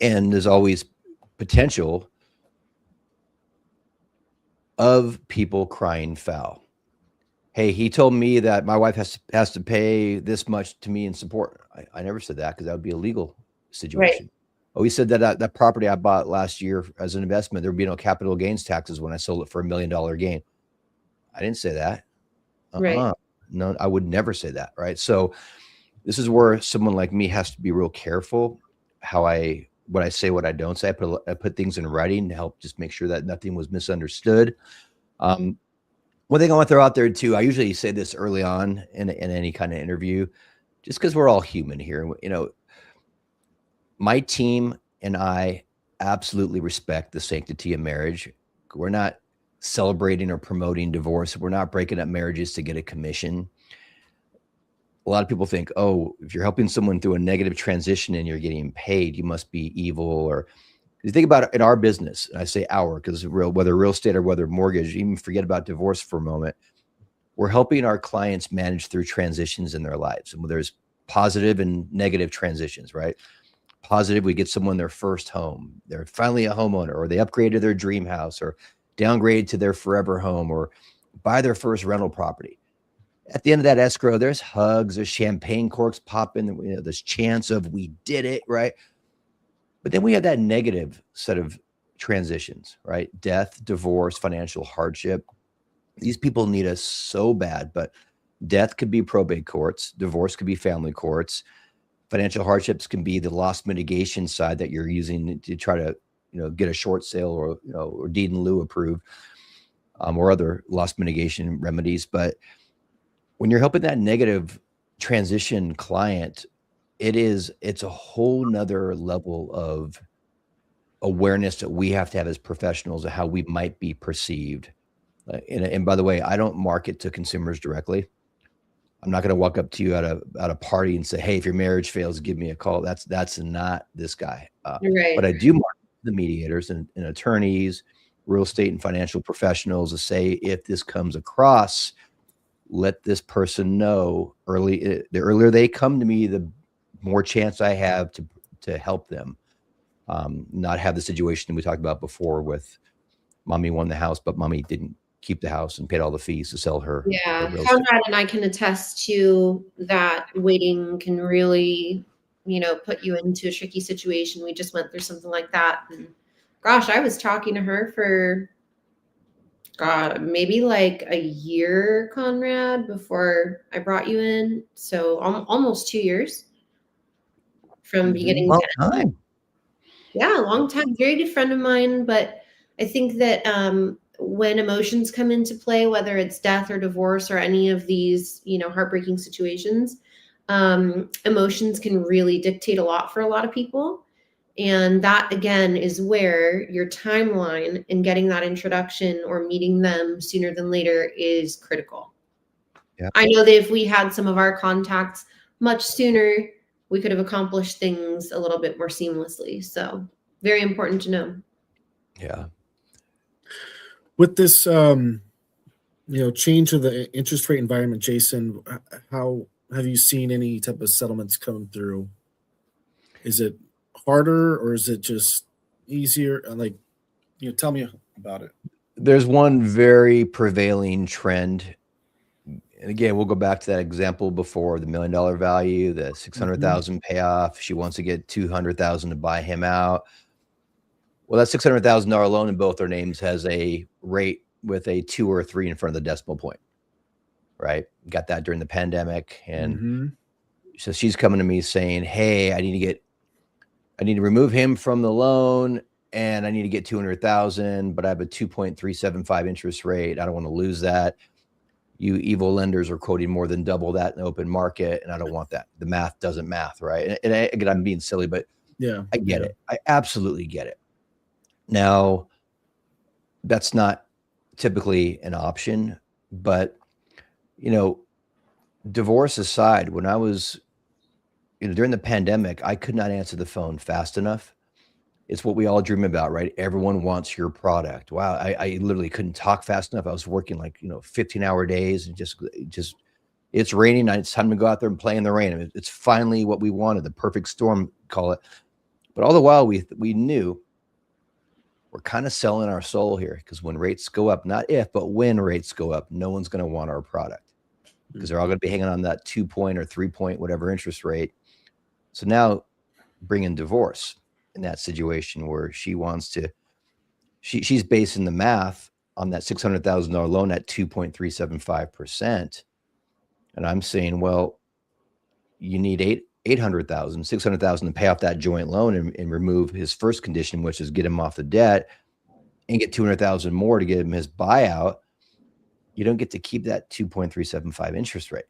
And there's always potential of people crying foul. Hey, he told me that my wife has to pay this much to me in support. I never said that, because that would be a legal situation. Oh, he said that that property I bought last year as an investment, there would be no capital gains taxes when I sold it for $1 million gain. I didn't say that. No, I would never say that. Right. So this is where someone like me has to be real careful what I say, what I don't say. I put things in writing to help just make sure that nothing was misunderstood. One thing I want to throw out there too, I usually say this early on in any kind of interview, just because we're all human here. You know, my team and I absolutely respect the sanctity of marriage. We're not celebrating or promoting divorce. We're not breaking up marriages to get a commission. A lot of people think, oh, if you're helping someone through a negative transition and you're getting paid, you must be evil. Or you think about it in our business, and I say our, because whether real estate or whether mortgage, even forget about divorce for a moment. We're helping our clients manage through transitions in their lives. And there's positive and negative transitions, right? Positive, we get someone their first home. They're finally a homeowner, or they upgraded their dream house, or downgrade to their forever home, or buy their first rental property. At the end of that escrow, there's hugs, there's champagne corks popping, you know, there's chance of we did it, right? But then we have that negative set of transitions, right? Death, divorce, financial hardship. These people need us so bad, but death could be probate courts, divorce could be family courts, financial hardships can be the loss mitigation side that you're using to try to, you know, get a short sale or, you know, or deed in lieu approved, or other loss mitigation remedies. But when you're helping that negative transition client, it's a whole nother level of awareness that we have to have as professionals of how we might be perceived. And by the way, I don't market to consumers directly. I'm not going to walk up to you at a party and say, hey, if your marriage fails, give me a call. That's not this guy. Right. But I do market the mediators and attorneys, real estate and financial professionals to say, if this comes across, let this person know early. The earlier they come to me, the more chance I have to help them. Not have the situation we talked about before with mommy won the house, but mommy didn't keep the house and paid all the fees to sell her. Yeah, real estate. Conrad and I can attest to that. Waiting can really, you know, put you into a tricky situation. We just went through something like that. And gosh, I was talking to her for maybe like a year, Conrad, before I brought you in. So almost 2 years from beginning Long to end. time. Yeah, a long time. Very good friend of mine. But I think that when emotions come into play, whether it's death or divorce or any of these, you know, heartbreaking situations, emotions can really dictate a lot for a lot of people. And that, again, is where your timeline in getting that introduction or meeting them sooner than later is critical. Yeah. I know that if we had some of our contacts much sooner, we could have accomplished things a little bit more seamlessly. So very important to know. Yeah. With this, change of the interest rate environment, Jason, how have you seen any type of settlements come through? Is it harder or is it just easier? Like, tell me about it. There's one very prevailing trend. And again, we'll go back to that example before, the $1 million value, the 600,000 payoff. She wants to get 200,000 to buy him out. Well, that $600,000 loan in both their names has a rate with a 2 or 3 in front of the decimal point, right? Got that during the pandemic. And so she's coming to me saying, hey, I need to remove him from the loan and I need to get 200,000, but I have a 2.375 interest rate. I don't want to lose that. You evil lenders are quoting more than double that in the open market, and I don't want that. The math doesn't math, right? And again, I'm being silly, but yeah, I get it. I absolutely get it. Now, that's not typically an option, but divorce aside, when I was, during the pandemic, I could not answer the phone fast enough. It's what we all dream about, right? Everyone wants your product. Wow. I literally couldn't talk fast enough. I was working 15-hour days and just it's raining. It's time to go out there and play in the rain. I mean, it's finally what we wanted, the perfect storm, call it. But all the while we knew we're kind of selling our soul here, because when rates go up, not if, but when rates go up, no one's going to want our product because they're all going to be hanging on that 2 point or 3 point, whatever interest rate. So now bring in divorce in that situation where she wants to, she's basing the math on that $600,000 loan at 2.375%. And I'm saying, well, you need 800,000, 600,000 to pay off that joint loan and remove his first condition, which is get him off the debt, and get 200,000 more to get him his buyout. You don't get to keep that 2.375 interest rate.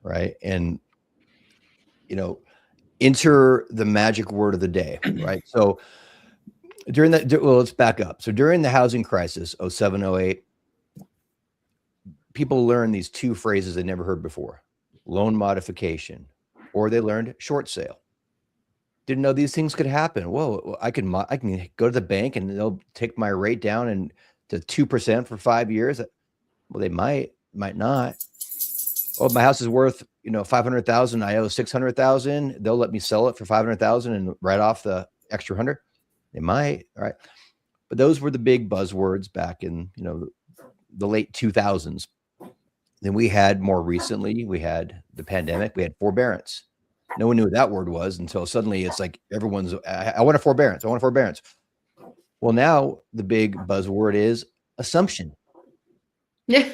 Right. And, enter the magic word of the day, right? So Well, let's back up. So during the housing crisis, 07, 08, people learned these two phrases they never heard before: loan modification, or they learned short sale. Didn't know these things could happen. Whoa, I can go to the bank and they'll take my rate down and to 2% for 5 years. Well, they might not. Oh, my house is worth, 500,000. I owe 600,000. They'll let me sell it for 500,000 and write off the extra 100. They might, right? But those were the big buzzwords back in, the late 2000s. Then we had more recently, we had the pandemic, we had forbearance. No one knew what that word was until suddenly it's like everyone's, I want a forbearance. I want a forbearance. Well, now the big buzzword is assumption. Yeah.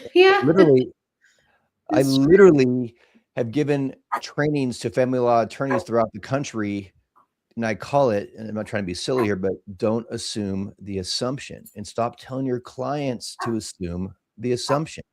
I literally have given trainings to family law attorneys throughout the country, and I call it, and I'm not trying to be silly here, but don't assume the assumption, and stop telling your clients to assume the assumption.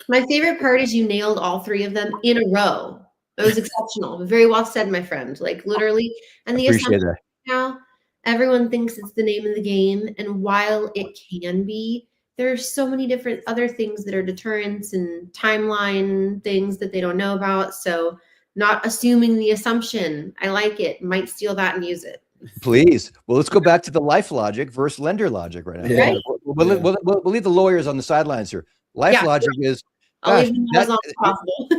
My favorite part is you nailed all three of them in a row. It was exceptional. Very well said, my friend. Like literally. And the Appreciate assumption that. now, everyone thinks it's the name of the game. And while it can be, there's so many different other things that are deterrents and timeline things that they don't know about. So not assuming the assumption. I like it. Might steal that and use it. Please. Well, let's go back to the life logic versus lender logic right now. Yeah. Right. We'll leave the lawyers on the sidelines here. Life logic is, I'll gosh, leave them as long as possible.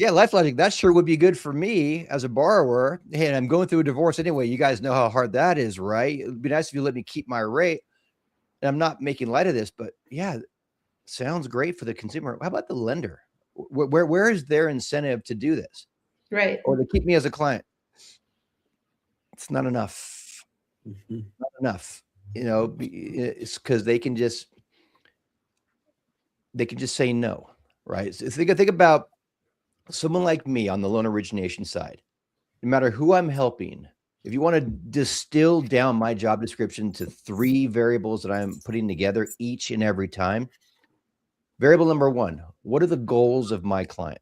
yeah, life logic, that sure would be good for me as a borrower. Hey, and I'm going through a divorce anyway. You guys know how hard that is, right? It'd be nice if you let me keep my rate. And I'm not making light of this, but yeah, sounds great for the consumer. How about the lender? Where is their incentive to do this? Right. Or to keep me as a client? It's not enough. Mhm. Not enough. It's because they can just say no, right? So think about someone like me on the loan origination side. No matter who I'm helping, if you want to distill down my job description to 3 variables that I'm putting together each and every time. Variable number 1, what are the goals of my client?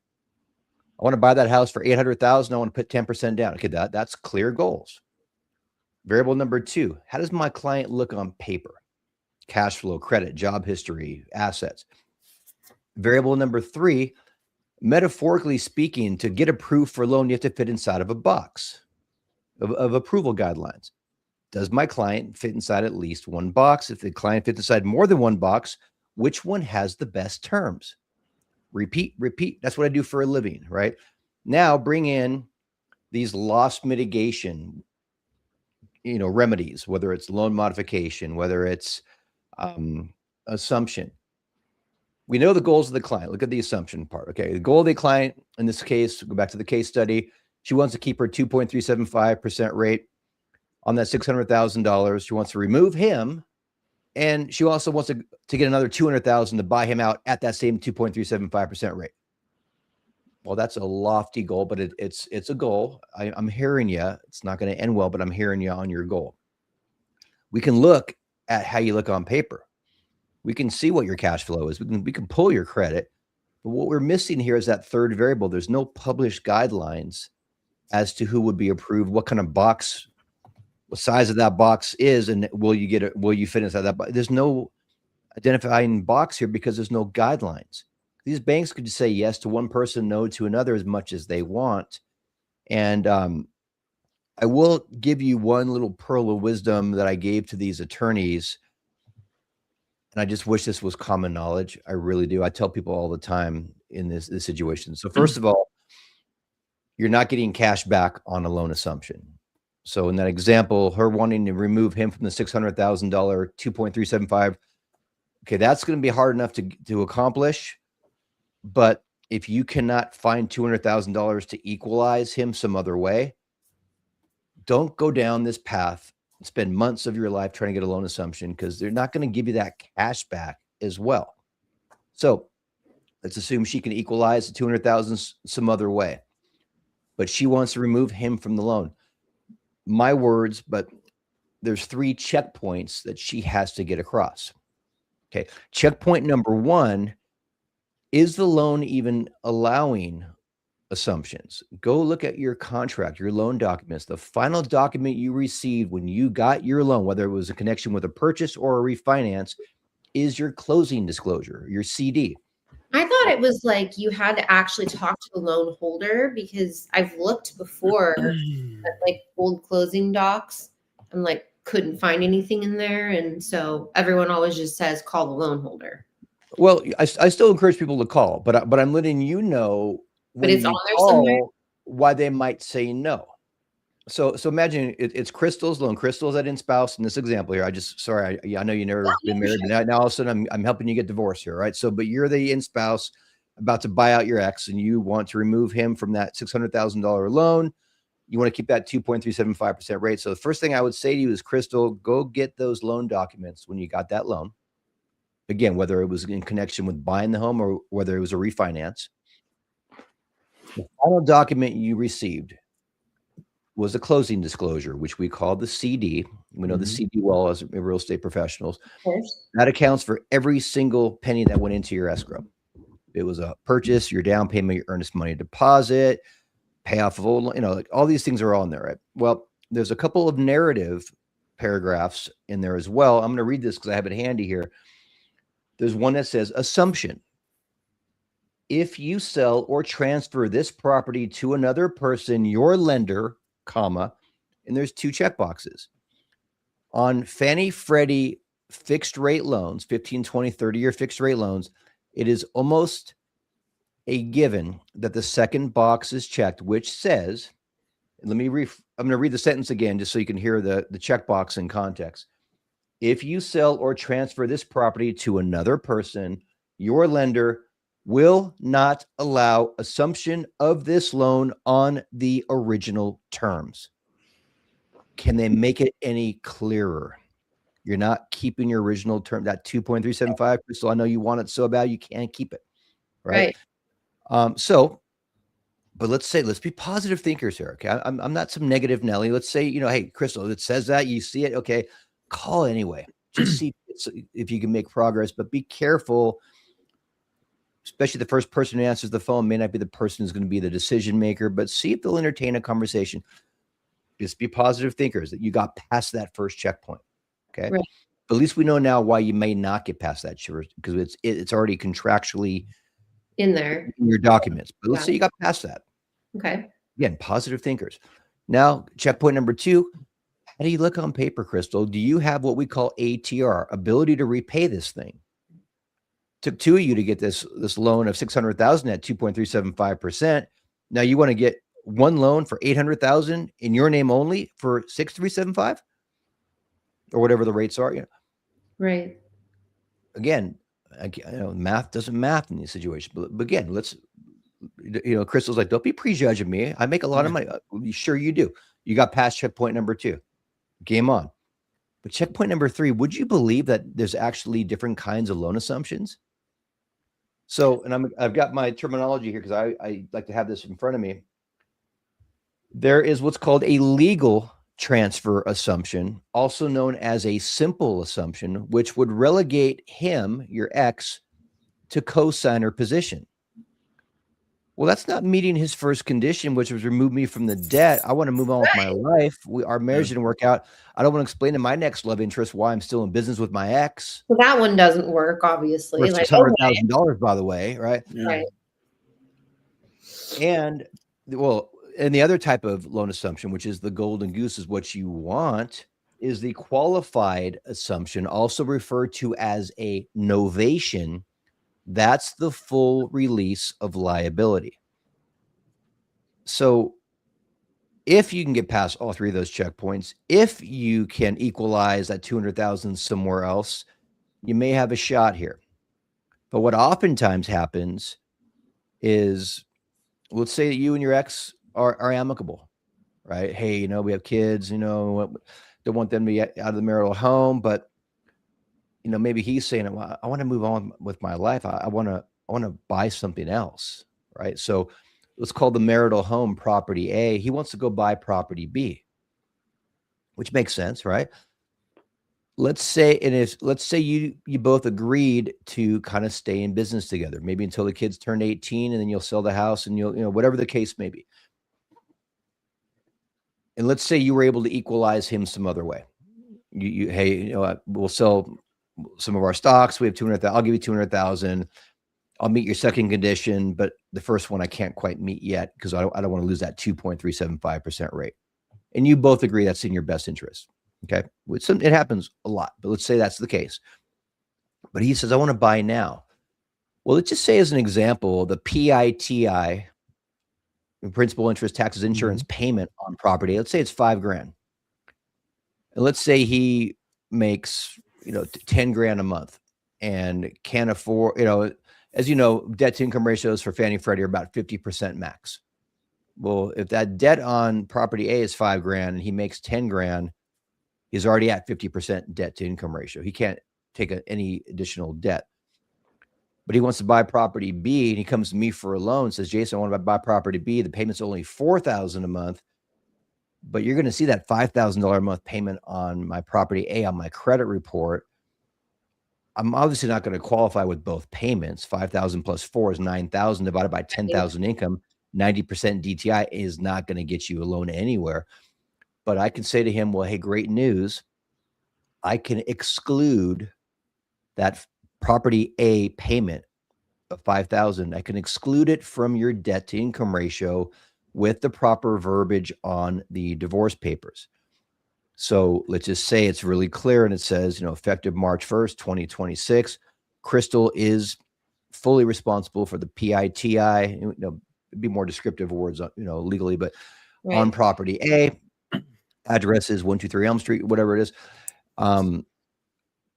I want to buy that house for 800,000. I want to put 10% down. Okay, that's clear goals. Variable number 2, how does my client look on paper? Cash flow, credit, job history, assets. Variable number 3, metaphorically speaking, to get approved for a loan, you have to fit inside of a box of approval guidelines. Does my client fit inside at least one box? If the client fits inside more than one box, which one has the best terms? Repeat. That's what I do for a living, right? Now bring in these loss mitigation, remedies, whether it's loan modification, whether it's assumption. We know the goals of the client. Look at the assumption part. Okay. The goal of the client, in this case, go back to the case study. She wants to keep her 2.375% rate on that $600,000. She wants to remove him. And she also wants to get another $200,000 to buy him out at that same 2.375% rate. Well, that's a lofty goal, but it's a goal. I'm hearing you. It's not going to end well, but I'm hearing you on your goal. We can look at how you look on paper. We can see what your cash flow is. We can pull your credit. But what we're missing here is that third variable. There's no published guidelines as to who would be approved, what kind of box, what size of that box is, and will you fit inside that box? There's no identifying box here because there's no guidelines. These banks could just say yes to one person, no to another as much as they want. And I will give you one little pearl of wisdom that I gave to these attorneys. And I just wish this was common knowledge. I really do. I tell people all the time in this situation. So first of all, you're not getting cash back on a loan assumption. So in that example, her wanting to remove him from the $600,000 2.375, okay, that's going to be hard enough to accomplish. But if you cannot find $200,000 to equalize him some other way, don't go down this path and spend months of your life trying to get a loan assumption, because they're not going to give you that cash back as well. So let's assume she can equalize the 200,000 some other way, but she wants to remove him from the loan. My words, but there's 3 checkpoints that she has to get across. Okay. Checkpoint number 1, is the loan even allowing assumptions. Go look at your contract, your loan documents, the final document you received when you got your loan, whether it was a connection with a purchase or a refinance, is your closing disclosure, your CD. I thought it was like you had to actually talk to the loan holder, because I've looked before at like old closing docs and like couldn't find anything in there. And so everyone always just says, call the loan holder. Well, I still encourage people to call, but I'm letting you know But when it's on you there somewhere. call why they might say no. So imagine it's Crystal's loan. Crystal's that in-spouse in this example here. I know you never been married, but now all of a sudden I'm helping you get divorced here, right? So, but you're the in-spouse about to buy out your ex, and you want to remove him from that $600,000 loan. You want to keep that 2.375% rate. So the first thing I would say to you is, Crystal, go get those loan documents when you got that loan. Again, whether it was in connection with buying the home or whether it was a refinance. The final document you received was a closing disclosure, which we call the CD. We know the CD well as real estate professionals. That accounts for every single penny that went into your escrow. It was a purchase, your down payment, your earnest money deposit, payoff of old, like all these things are all in there, right? Well, there's a couple of narrative paragraphs in there as well. I'm going to read this because I have it handy here. There's one that says, assumption. If you sell or transfer this property to another person, your lender, comma, and there's two checkboxes. On Fannie Freddie fixed rate loans, 15, 20, 30-year fixed rate loans, it is almost a given that the second box is checked, which says, I'm going to read the sentence again just so you can hear the checkbox in context. If you sell or transfer this property to another person, your lender will not allow assumption of this loan on the original terms. Can they make it any clearer? You're not keeping your original term, that 2.375. So I know you want it so bad, you can't keep it. Right. But let's be positive thinkers here. Okay. I'm not some negative Nelly. Let's say, hey, Crystal, it says that, you see it. Okay. Call anyway. Just see if you can make progress, but be careful. Especially the first person who answers the phone may not be the person who's going to be the decision maker, but see if they'll entertain a conversation. Just be positive thinkers that you got past that first checkpoint. Okay. Right. At least we know now why you may not get past that, because it's already contractually in there in your documents. But let's say you got past that. Okay. Again, positive thinkers. Now, checkpoint number 2. How do you look on paper, Crystal? Do you have what we call ATR, ability to repay this thing? Took 2 of you to get this loan of $600,000 at 2.375%. Now you want to get one loan for $800,000 in your name only for 6.375 or whatever the rates are. Right. Again, math doesn't math in these situations. But again, Crystal's like, don't be prejudging me. I make a lot of money. Sure you do. You got past checkpoint number 2. Game on. But checkpoint number 3, would you believe that there's actually different kinds of loan assumptions? So, and I've got my terminology here because I like to have this in front of me. There is what's called a legal transfer assumption, also known as a simple assumption, which would relegate him, your ex, to co-signer position. Well, that's not meeting his first condition, which was remove me from the debt. I want to move on with my life. Our marriage didn't work out. I don't want to explain to my next love interest why I'm still in business with my ex. Well, that one doesn't work, obviously. For $600,000, by the way, right? Right. And the other type of loan assumption, which is the golden goose, is what you want, is the qualified assumption, also referred to as a novation. That's the full release of liability. So if you can get past all 3 of those checkpoints, if you can equalize that 200,000 somewhere else, you may have a shot here. But what oftentimes happens is, let's say that you and your ex are amicable, right? Hey, we have kids, don't want them to be out of the marital home, but maybe he's saying, well, I want to move on with my life. I want to buy something else, right? So let's call the marital home property A. He wants to go buy property B, which makes sense, right? let's say, let's say you both agreed to kind of stay in business together, maybe until the kids turn 18, and then you'll sell the house, and you'll, whatever the case may be. And let's say you were able to equalize him some other way. Hey, we'll sell some of our stocks. We have 200,000. I'll give you 200,000. I'll meet your second condition, but the first one I can't quite meet yet because I don't want to lose that 2.375% rate. And you both agree that's in your best interest. Okay. It happens a lot, but let's say that's the case. But he says, I want to buy now. Well, let's just say as an example, the PITI, principal, interest, taxes, insurance payment on property, let's say it's $5,000. And let's say he makes, 10 grand a month and can't afford, as you know, debt to income ratios for Fannie Freddie are about 50% max. Well, if that debt on property A is $5,000 and he makes 10 grand, he's already at 50% debt to income ratio. He can't take any additional debt. But he wants to buy property B, and he comes to me for a loan, says, Jason, I want to buy property B. The payment's only $4,000 a month, but you're going to see that $5,000 a month payment on my property A on my credit report. I'm obviously not going to qualify with both payments. 5,000 plus 4 is 9,000 divided by 10,000 income. 90% DTI is not going to get you a loan anywhere. But I can say to him, well, hey, great news. I can exclude that property A payment of 5,000. I can exclude it from your debt to income ratio with the proper verbiage on the divorce papers. So let's just say it's really clear and it says, effective March 1st, 2026, Crystal is fully responsible for the PITI, be more descriptive words, legally, but right. On property A, address is 123 Elm Street, whatever it is.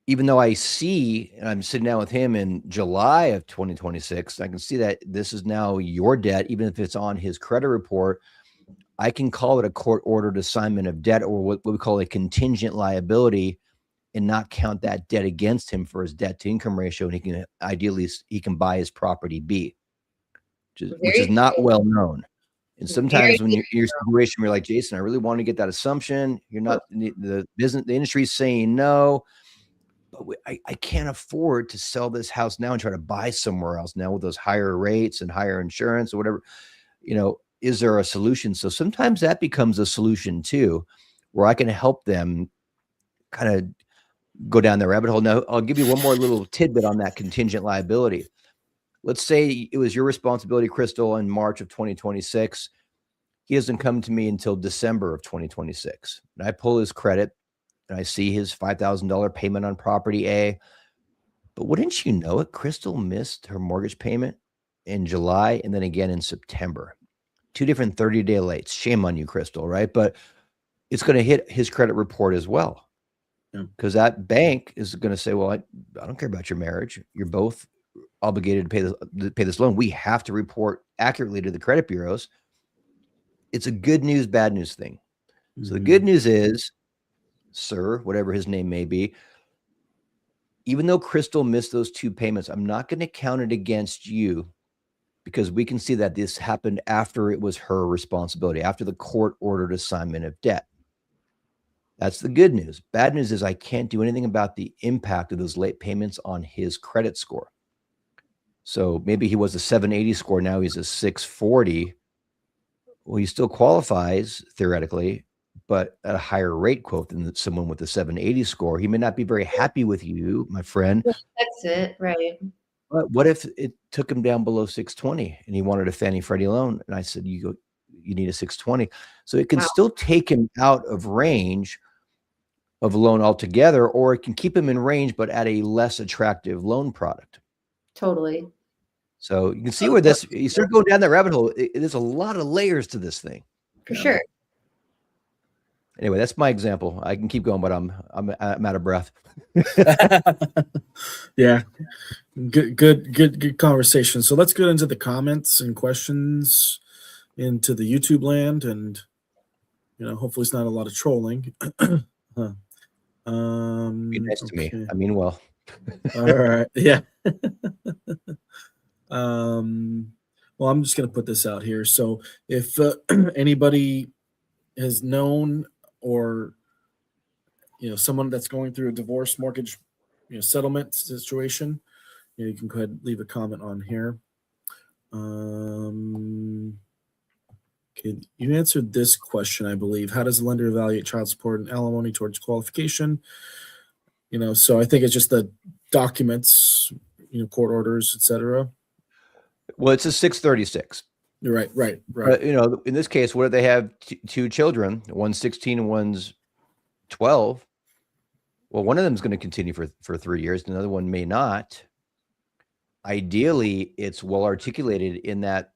Even though I see, and I'm sitting down with him in July of 2026, I can see that this is now your debt, even if it's on his credit report. I can call it a court-ordered assignment of debt, or what we call a contingent liability, and not count that debt against him for his debt to income ratio. And he can ideally buy his property B, which is not well known. And sometimes when you're in your situation, you're like, Jason, I really want to get that assumption. You're not, the industry is saying no, but I can't afford to sell this house now and try to buy somewhere else now with those higher rates and higher insurance or whatever. Is there a solution? So sometimes that becomes a solution too, where I can help them kind of go down the rabbit hole. Now, I'll give you one more little tidbit on that contingent liability. Let's say it was your responsibility, Crystal, in March of 2026. He doesn't come to me until December of 2026. And I pull his credit and I see his $5,000 payment on property A. But wouldn't you know it, Crystal missed her mortgage payment in July and then again in September. 2 different 30-day lates. Shame on you, Crystal, right? But it's going to hit his credit report as well. Because that bank is going to say, well, I don't care about your marriage. You're both obligated to pay this loan. We have to report accurately to the credit bureaus. It's a good news, bad news thing. So the good news is, sir, whatever his name may be, even though Crystal missed those 2 payments, I'm not going to count it against you, because we can see that this happened after it was her responsibility, after the court-ordered assignment of debt. That's the good news. Bad news is I can't do anything about the impact of those late payments on his credit score. So maybe he was a 780 score. Now he's a 640. Well, he still qualifies theoretically, but at a higher rate quote than someone with a 780 score. He may not be very happy with you, my friend. That's it, right? But what if it took him down below 620 and he wanted a Fannie Freddie loan? And I said, you need a 620. So it can still take him out of range of a loan altogether, or it can keep him in range, but at a less attractive loan product. Totally. So you can see where you start going down that rabbit hole. There's a lot of layers to this thing. For sure. Anyway, that's my example. I can keep going, but I'm out of breath. Yeah. Good conversation. So let's get into the comments and questions into the YouTube land, and hopefully it's not a lot of trolling. Be nice to me. I mean, well. All right. Yeah. Well, I'm just going to put this out here. So if anybody has known or someone that's going through a divorce mortgage, settlement situation, you can go ahead and leave a comment on here. Okay, you answered this question, I believe. How does the lender evaluate child support and alimony towards qualification? So I think it's just the documents, court orders, etc. Well, it's a 636. Right. But, in this case, what if they have two children, one's 16 and one's 12? Well, one of them is going to continue for 3 years. Another one may not. Ideally, it's well articulated in that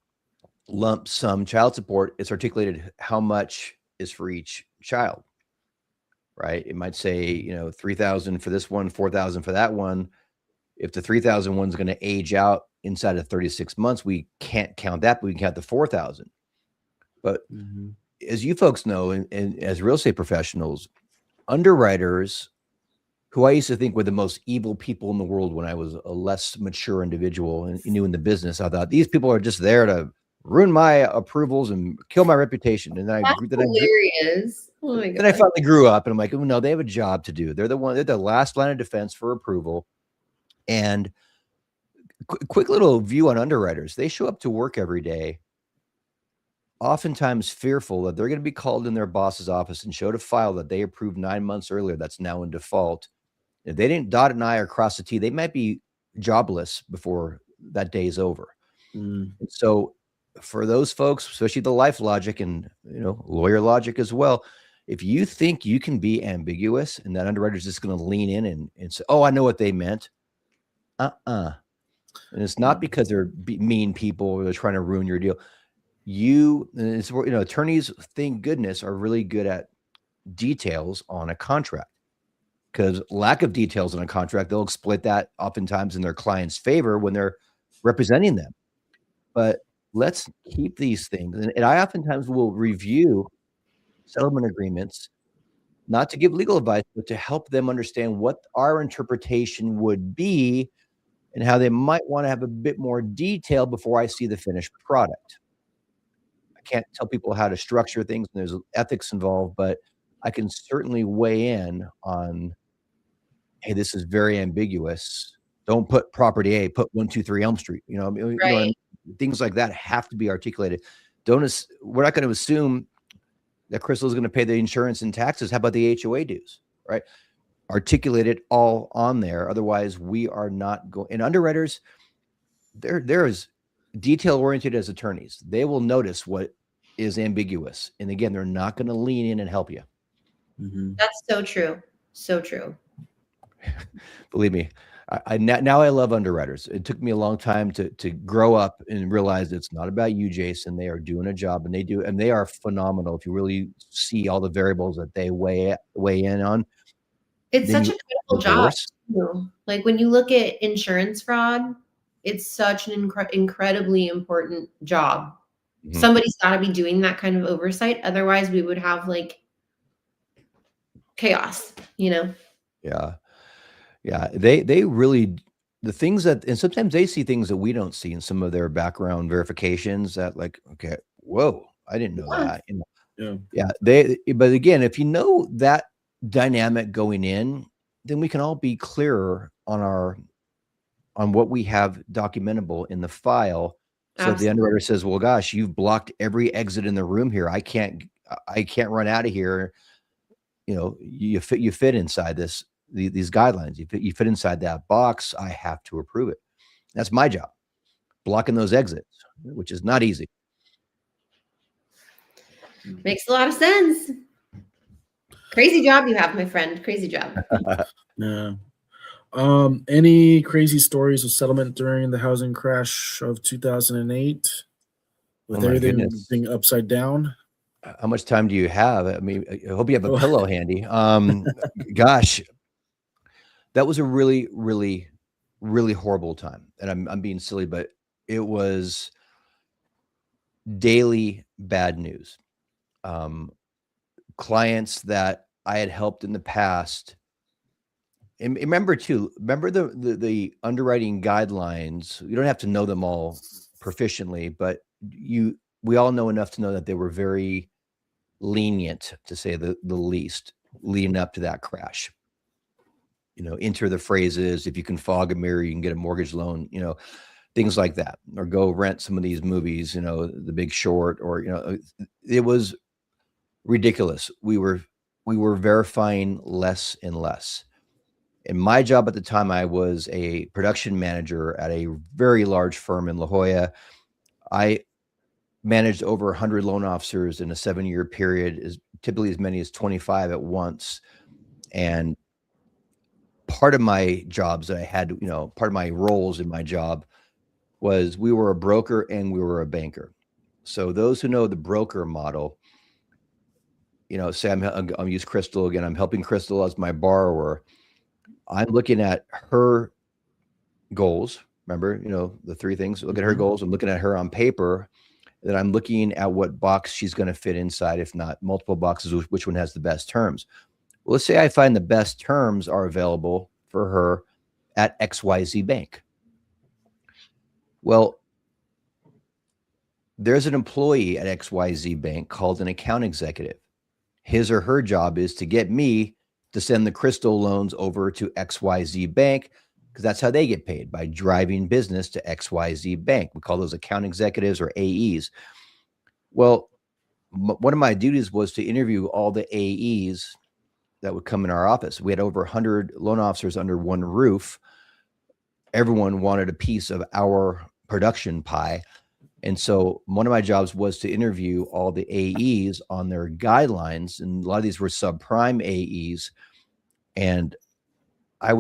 lump sum child support. It's articulated how much is for each child, right? It might say, $3,000 for this one, $4,000 for that one. If the $3,000 one's going to age out inside of 36 months, we can't count that, but we can count the $4,000. But as you folks know, and as real estate professionals, underwriters, who I used to think were the most evil people in the world when I was a less mature individual and new in the business, I thought these people are just there to ruin my approvals and kill my reputation. And That's hilarious. Oh my God. Then I finally grew up and I'm like, oh no, they have a job to do. They're the last line of defense for approval. And quick little view on underwriters. They show up to work every day, oftentimes fearful that they're going to be called in their boss's office and showed a file that they approved 9 months earlier that's now in default. If they didn't dot an I or cross a T, they might be jobless before that day is over. And so for those folks, especially the life logic and lawyer logic as well, if you think you can be ambiguous and that underwriter is just going to lean in and say, oh, I know what they meant. And it's not because they're mean people or they're trying to ruin your deal. Attorneys, thank goodness, are really good at details on a contract, because lack of details on a contract, they'll exploit that oftentimes in their client's favor when they're representing them. But let's keep these things. And I oftentimes will review settlement agreements, not to give legal advice, but to help them understand what our interpretation would be and how they might want to have a bit more detail before I see the finished product. I can't tell people how to structure things, and there's ethics involved, but I can certainly weigh in on, hey, this is very ambiguous. Don't put property A, put 123 Elm Street. Right. Things like that have to be articulated. We're not going to assume that Crystal is going to pay the insurance and taxes. How about the HOA dues, right? Articulate it all on there. Otherwise, we are not going. And underwriters, there is detail oriented as attorneys. They will notice what is ambiguous, and again, they're not going to lean in and help you. That's so true. So true. Believe me, now I love underwriters. It took me a long time to grow up and realize it's not about you, Jason. They are doing a job, and they are phenomenal. If you really see all the variables that they weigh in on. It's such a critical job. Like when you look at insurance fraud, it's such an incredibly important job. Somebody's got to be doing that kind of oversight. Otherwise, we would have like chaos, Yeah. They really, the things that, and sometimes they see things that we don't see in some of their background verifications that like, okay, whoa, I didn't know that. But again, if you know that dynamic going in, then we can all be clearer on what we have documentable in the file. So if the underwriter says, well, gosh, you've blocked every exit in the room here, I can't run out of here. You fit inside these guidelines. You fit inside that box. I have to approve it. That's my job, blocking those exits, which is not easy. Makes a lot of sense. Crazy job you have, my friend. Crazy job. Yeah. Any crazy stories of settlement during the housing crash of 2008 with everything being upside down? How much time do you have? I mean, I hope you have a pillow handy. Gosh, that was a really, really, really horrible time. And I'm being silly, but it was daily bad news. Clients that I had helped in the past. And remember the underwriting guidelines. You don't have to know them all proficiently, but we all know enough to know that they were very lenient, to say the least. leading up to that crash. Enter the phrases, if you can fog a mirror, you can get a mortgage loan, things like that, or go rent some of these movies, The Big Short, or, it was ridiculous. We were verifying less and less. And my job at the time, I was a production manager at a very large firm in La Jolla. I managed over 100 loan officers in a 7-year period, typically as many as 25 at once. And part of my jobs that I had, part of my roles in my job was we were a broker and we were a banker. So those who know the broker model, say I'm use Crystal again. I'm helping Crystal as my borrower. I'm looking at her goals. Remember, the 3 things. Look at her goals. I'm looking at her on paper. Then I'm looking at what box she's going to fit inside, if not multiple boxes, which one has the best terms. Well, let's say I find the best terms are available for her at XYZ Bank. Well, there's an employee at XYZ Bank called an account executive. His or her job is to get me to send the Crystal loans over to XYZ Bank, because that's how they get paid, by driving business to XYZ Bank. We call those account executives or AEs. Well, one of my duties was to interview all the AEs that would come in our office. We had over 100 loan officers under one roof. Everyone wanted a piece of our production pie. And so one of my jobs was to interview all the AEs on their guidelines. And a lot of these were subprime AEs. And I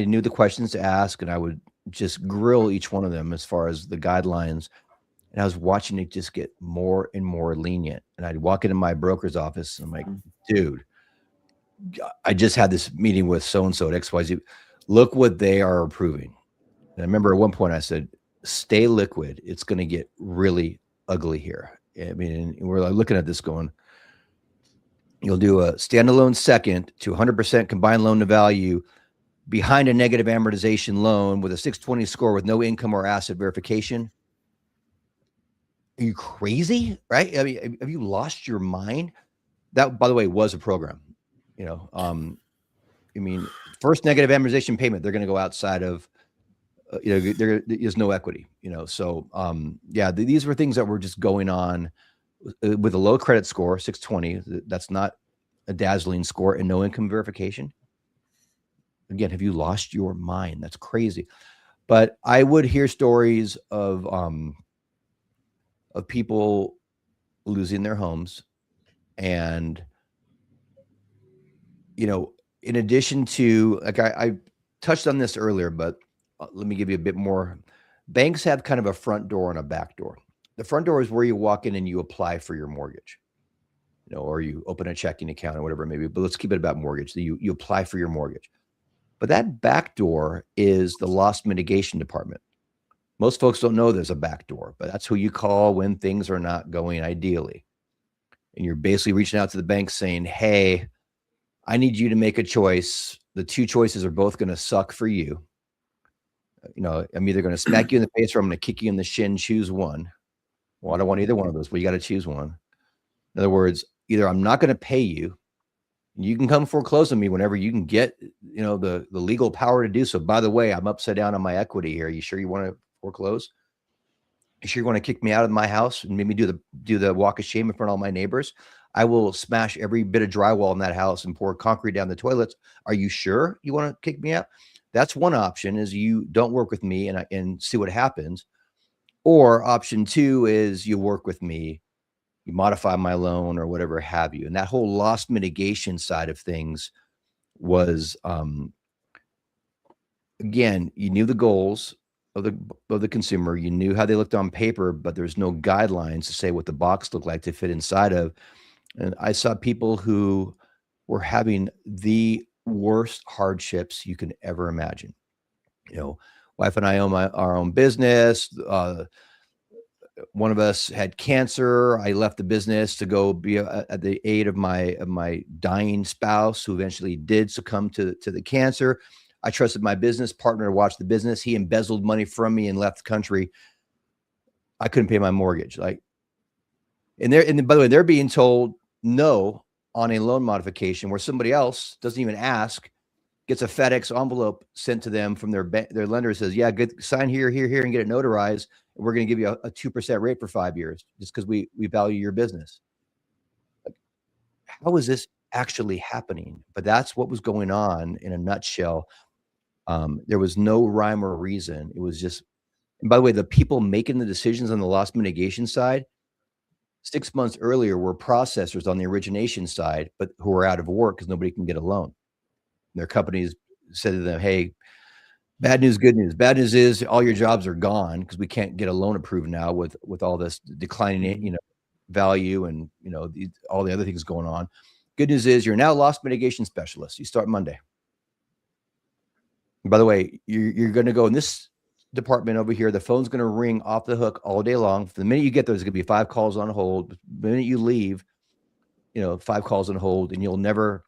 knew the questions to ask, and I would just grill each one of them as far as the guidelines. And I was watching it just get more and more lenient. And I'd walk into my broker's office and I'm like, dude, I just had this meeting with so-and-so at XYZ. Look what they are approving. And I remember at one point I said, stay liquid. It's going to get really ugly here. I mean, and we're like looking at this going, you'll do a standalone second to 100% combined loan to value behind a negative amortization loan with a 620 score with no income or asset verification. Are you crazy? Right? I mean, have you lost your mind? That, by the way, was a program. First negative amortization payment, they're going to go outside of, there is no equity, So, these were things that were just going on with a low credit score, 620. That's not a dazzling score, and no income verification. Again, have you lost your mind? That's crazy. But I would hear stories of people losing their homes. And, in addition to, like I touched on this earlier, but let me give you a bit more. Banks have kind of a front door and a back door. The front door is where you walk in and you apply for your mortgage, or you open a checking account or whatever it may be. But let's keep it about mortgage. So you apply for your mortgage. But that back door is the loss mitigation department. Most folks don't know there's a back door, but that's who you call when things are not going ideally. And you're basically reaching out to the bank saying, hey, I need you to make a choice. The 2 choices are both going to suck for you. I'm either going to smack you in the face or I'm going to kick you in the shin. Choose one. Well, I don't want either one of those, but you got to choose one. In other words, either I'm not going to pay you. You can come foreclose on me whenever you can get, the legal power to do so. By the way, I'm upside down on my equity here. You sure you want to foreclose? You sure you want to kick me out of my house and maybe do the walk of shame in front of all my neighbors? I will smash every bit of drywall in that house and pour concrete down the toilets. Are you sure you want to kick me out? That's one option, is you don't work with me and see what happens. Or option 2 is you work with me, you modify my loan or whatever have you. And that whole loss mitigation side of things was, again, you knew the goals of the consumer. You knew how they looked on paper, but there's no guidelines to say what the box looked like to fit inside of. And I saw people who were having the worst hardships you can ever imagine. Wife and I own our own business. One of us had cancer. I left the business to go be at the aid of my dying spouse, who eventually did succumb to the cancer. I trusted my business partner to watch the business. He embezzled money from me and left the country. I couldn't pay my mortgage. And by the way, they're being told, no, on a loan modification where somebody else doesn't even ask, gets a FedEx envelope sent to them from their lender, says, yeah, good, sign here, here, here, and get it notarized. And we're going to give you a 2% rate for 5 years just because we value your business. Like, how is this actually happening? But that's what was going on in a nutshell. There was no rhyme or reason. It was just, and by the way, the people making the decisions on the loss mitigation side 6 months earlier were processors on the origination side, but who are out of work because nobody can get a loan. Their companies said to them, hey, bad news, good news. Bad news is all your jobs are gone because we can't get a loan approved now with all this declining, value and, all the other things going on. Good news is you're now loss mitigation specialist. You start Monday. And by the way, you're going to go in this department over here. The phone's going to ring off the hook all day long. The minute you get there, there's going to be 5 calls on hold. The minute you leave, 5 calls on hold, and you'll never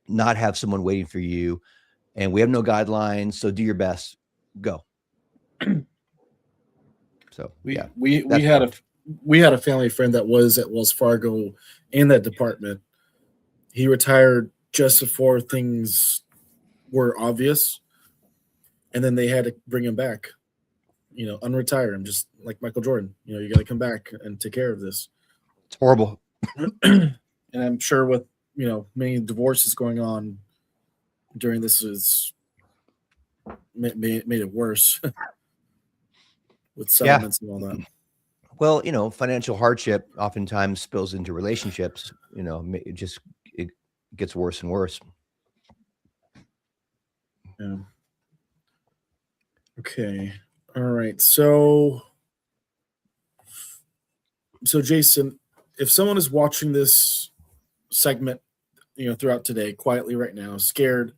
not have someone waiting for you. And we have no guidelines, so do your best. Go. So we had a family friend that was at Wells Fargo in that department. He retired just before things were obvious, and then they had to bring him back. Unretire him, just like Michael Jordan. You got to come back and take care of this. It's horrible. And I'm sure with many divorces going on during this is made it worse with settlements and all that. Well, financial hardship oftentimes spills into relationships. It gets worse and worse. Yeah. Okay. All right. So Jason, if someone is watching this segment, throughout today, quietly right now, scared,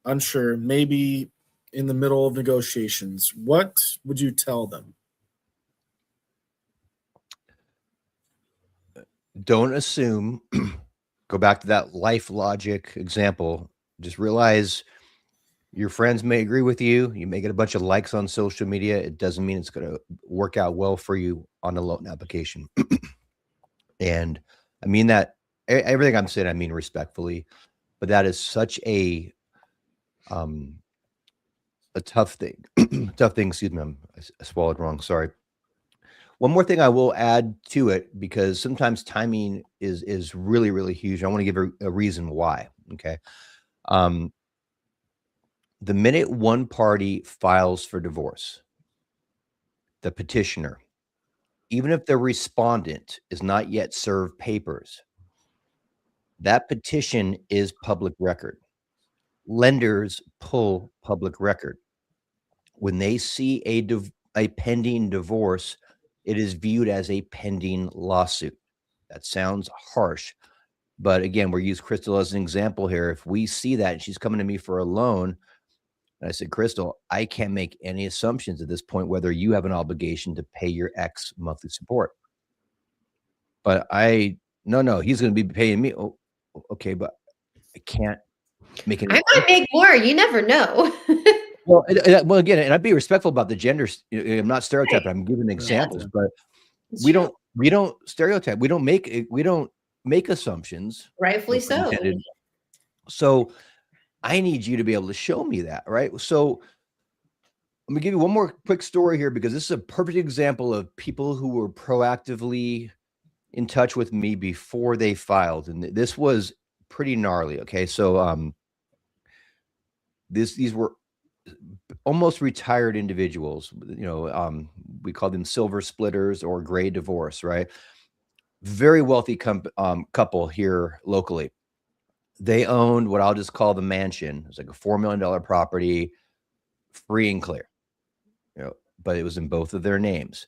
unsure, maybe in the middle of negotiations, what would you tell them? Don't assume. Go back to that life logic example. Just realize your friends may agree with you. You may get a bunch of likes on social media. It doesn't mean it's going to work out well for you on a loan application. And I mean that everything I'm saying, I mean respectfully, but that is such a tough thing. Excuse me. I swallowed wrong. Sorry. One more thing I will add to it, because sometimes timing is really, really huge. I want to give a reason why. Okay. The minute one party files for divorce, the petitioner, even if the respondent is not yet served papers, that petition is public record. Lenders pull public record. When they see a pending divorce, it is viewed as a pending lawsuit. That sounds harsh, but again, we're using Crystal as an example here. If we see that and she's coming to me for a loan, and I said, Crystal, I can't make any assumptions at this point whether you have an obligation to pay your ex monthly support. But no, he's going to be paying me. Oh, okay, but I can't make any. I might make more. You never know. Well, again, and I'd be respectful about the genders. I'm not stereotyping. I'm giving examples, but we don't stereotype. We don't make assumptions. Rightfully so. Intended. So I need you to be able to show me that, right? So I'm gonna give you one more quick story here, because this is a perfect example of people who were proactively in touch with me before they filed, and this was pretty gnarly. Okay, so these were almost retired individuals. We call them silver splitters or gray divorce, right? Very wealthy couple here locally. They owned what I'll just call the mansion. It's like a $4 million property, free and clear, but it was in both of their names.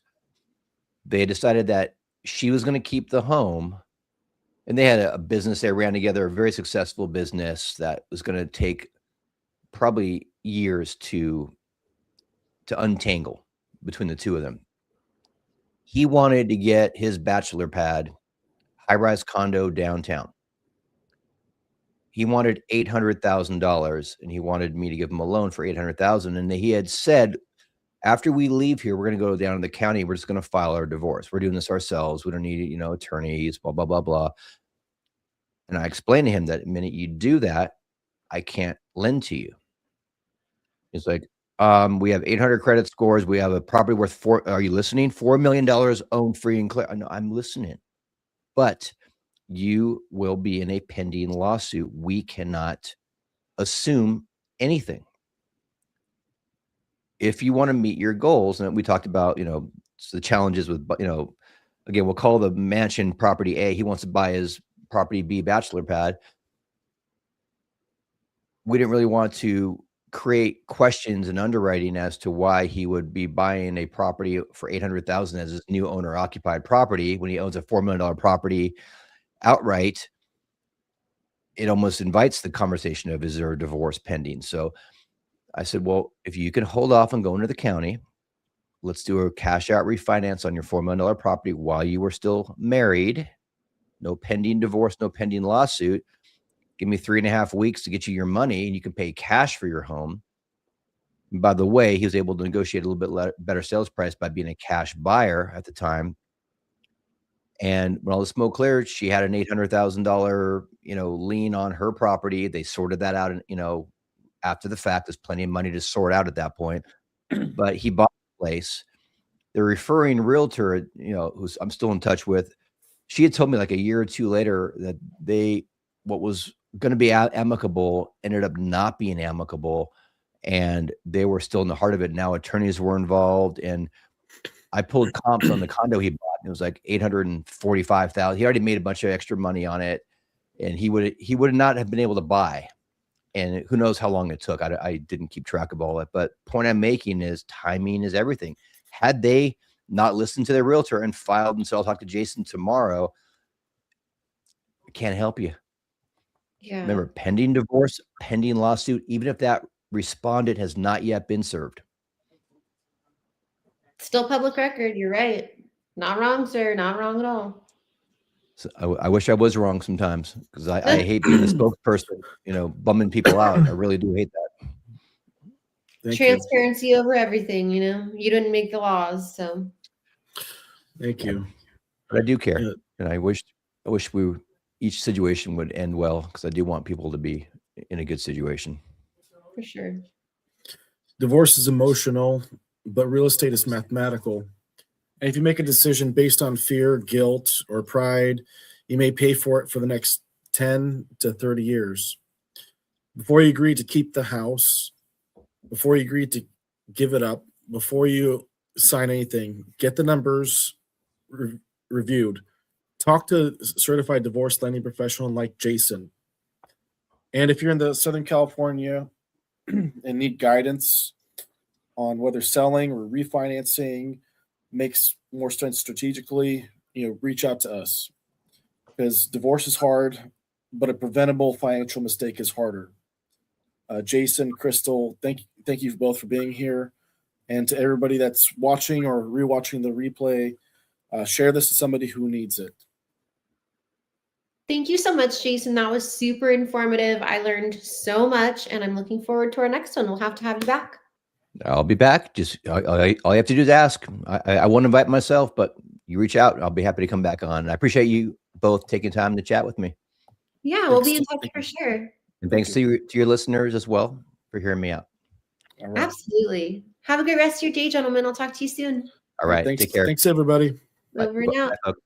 They decided that she was going to keep the home, and they had a business they ran together, a very successful business that was going to take probably years to untangle between the two of them. He wanted to get his bachelor pad, high-rise condo downtown. He wanted $800,000, and he wanted me to give him a loan for $800,000. And he had said, after we leave here, we're going to go down to the county. We're just going to file our divorce. We're doing this ourselves. We don't need, attorneys, blah, blah, blah, blah. And I explained to him that the minute you do that, I can't lend to you. It's like, we have 800 credit scores. We have a property worth are you listening? $4 million owned free and clear. No, I'm listening. But you will be in a pending lawsuit. We cannot assume anything. If you want to meet your goals, and we talked about, the challenges with, again, we'll call the mansion property A. He wants to buy his property B bachelor pad. We didn't really want to create questions and underwriting as to why he would be buying a property for $800,000 as his new owner occupied property when he owns a $4 million property outright. It almost invites the conversation of, is there a divorce pending? So I said, well, if you can hold off on going to the county, let's do a cash out refinance on your $4 million property while you were still married. No pending divorce, no pending lawsuit. Give me 3.5 weeks to get you your money, and you can pay cash for your home. And by the way, he was able to negotiate a little bit better sales price by being a cash buyer at the time. And when all the smoke cleared, she had an $800,000, lien on her property. They sorted that out, and after the fact, there's plenty of money to sort out at that point. But he bought the place. The referring realtor, who's I'm still in touch with, she had told me like a year or two later that what was going to be amicable ended up not being amicable, and they were still in the heart of it. Now attorneys were involved, and I pulled comps on the condo he bought. And it was like $845,000. He already made a bunch of extra money on it, and he would not have been able to buy. And who knows how long it took. I didn't keep track of all that. But point I'm making is timing is everything. Had they not listened to their realtor and filed and said, I'll talk to Jason tomorrow, I can't help you. Yeah. Remember, pending divorce, pending lawsuit, even if that respondent has not yet been served. Still public record. You're right. Not wrong, sir. Not wrong at all. So I wish I was wrong sometimes, because I hate being the spokesperson, bumming people out. I really do hate that. Thank Transparency over everything, You didn't make the laws, so. Thank you. But I do care. Yeah. And I wish each situation would end well, because I do want people to be in a good situation. For sure. Divorce is emotional, but real estate is mathematical. And if you make a decision based on fear, guilt, or pride, you may pay for it for the next 10 to 30 years. Before you agree to keep the house, before you agree to give it up, before you sign anything, get the numbers reviewed. Talk to a certified divorce lending professional like Jason. And if you're in the Southern California and need guidance on whether selling or refinancing makes more sense strategically, reach out to us, because divorce is hard, but a preventable financial mistake is harder. Jason, Crystal, thank you both for being here. And to everybody that's watching or rewatching the replay, share this to somebody who needs it. Thank you so much, Jason. That was super informative. I learned so much, and I'm looking forward to our next one. We'll have to have you back. I'll be back. Just all you have to do is ask. I won't invite myself, but you reach out. I'll be happy to come back on. I appreciate you both taking time to chat with me. Yeah, we'll be in touch for sure. And thanks to your listeners as well for hearing me out. All right. Absolutely. Have a good rest of your day, gentlemen. I'll talk to you soon. All right. Thanks, Take care. Thanks, everybody. Over and out. Bye, folks.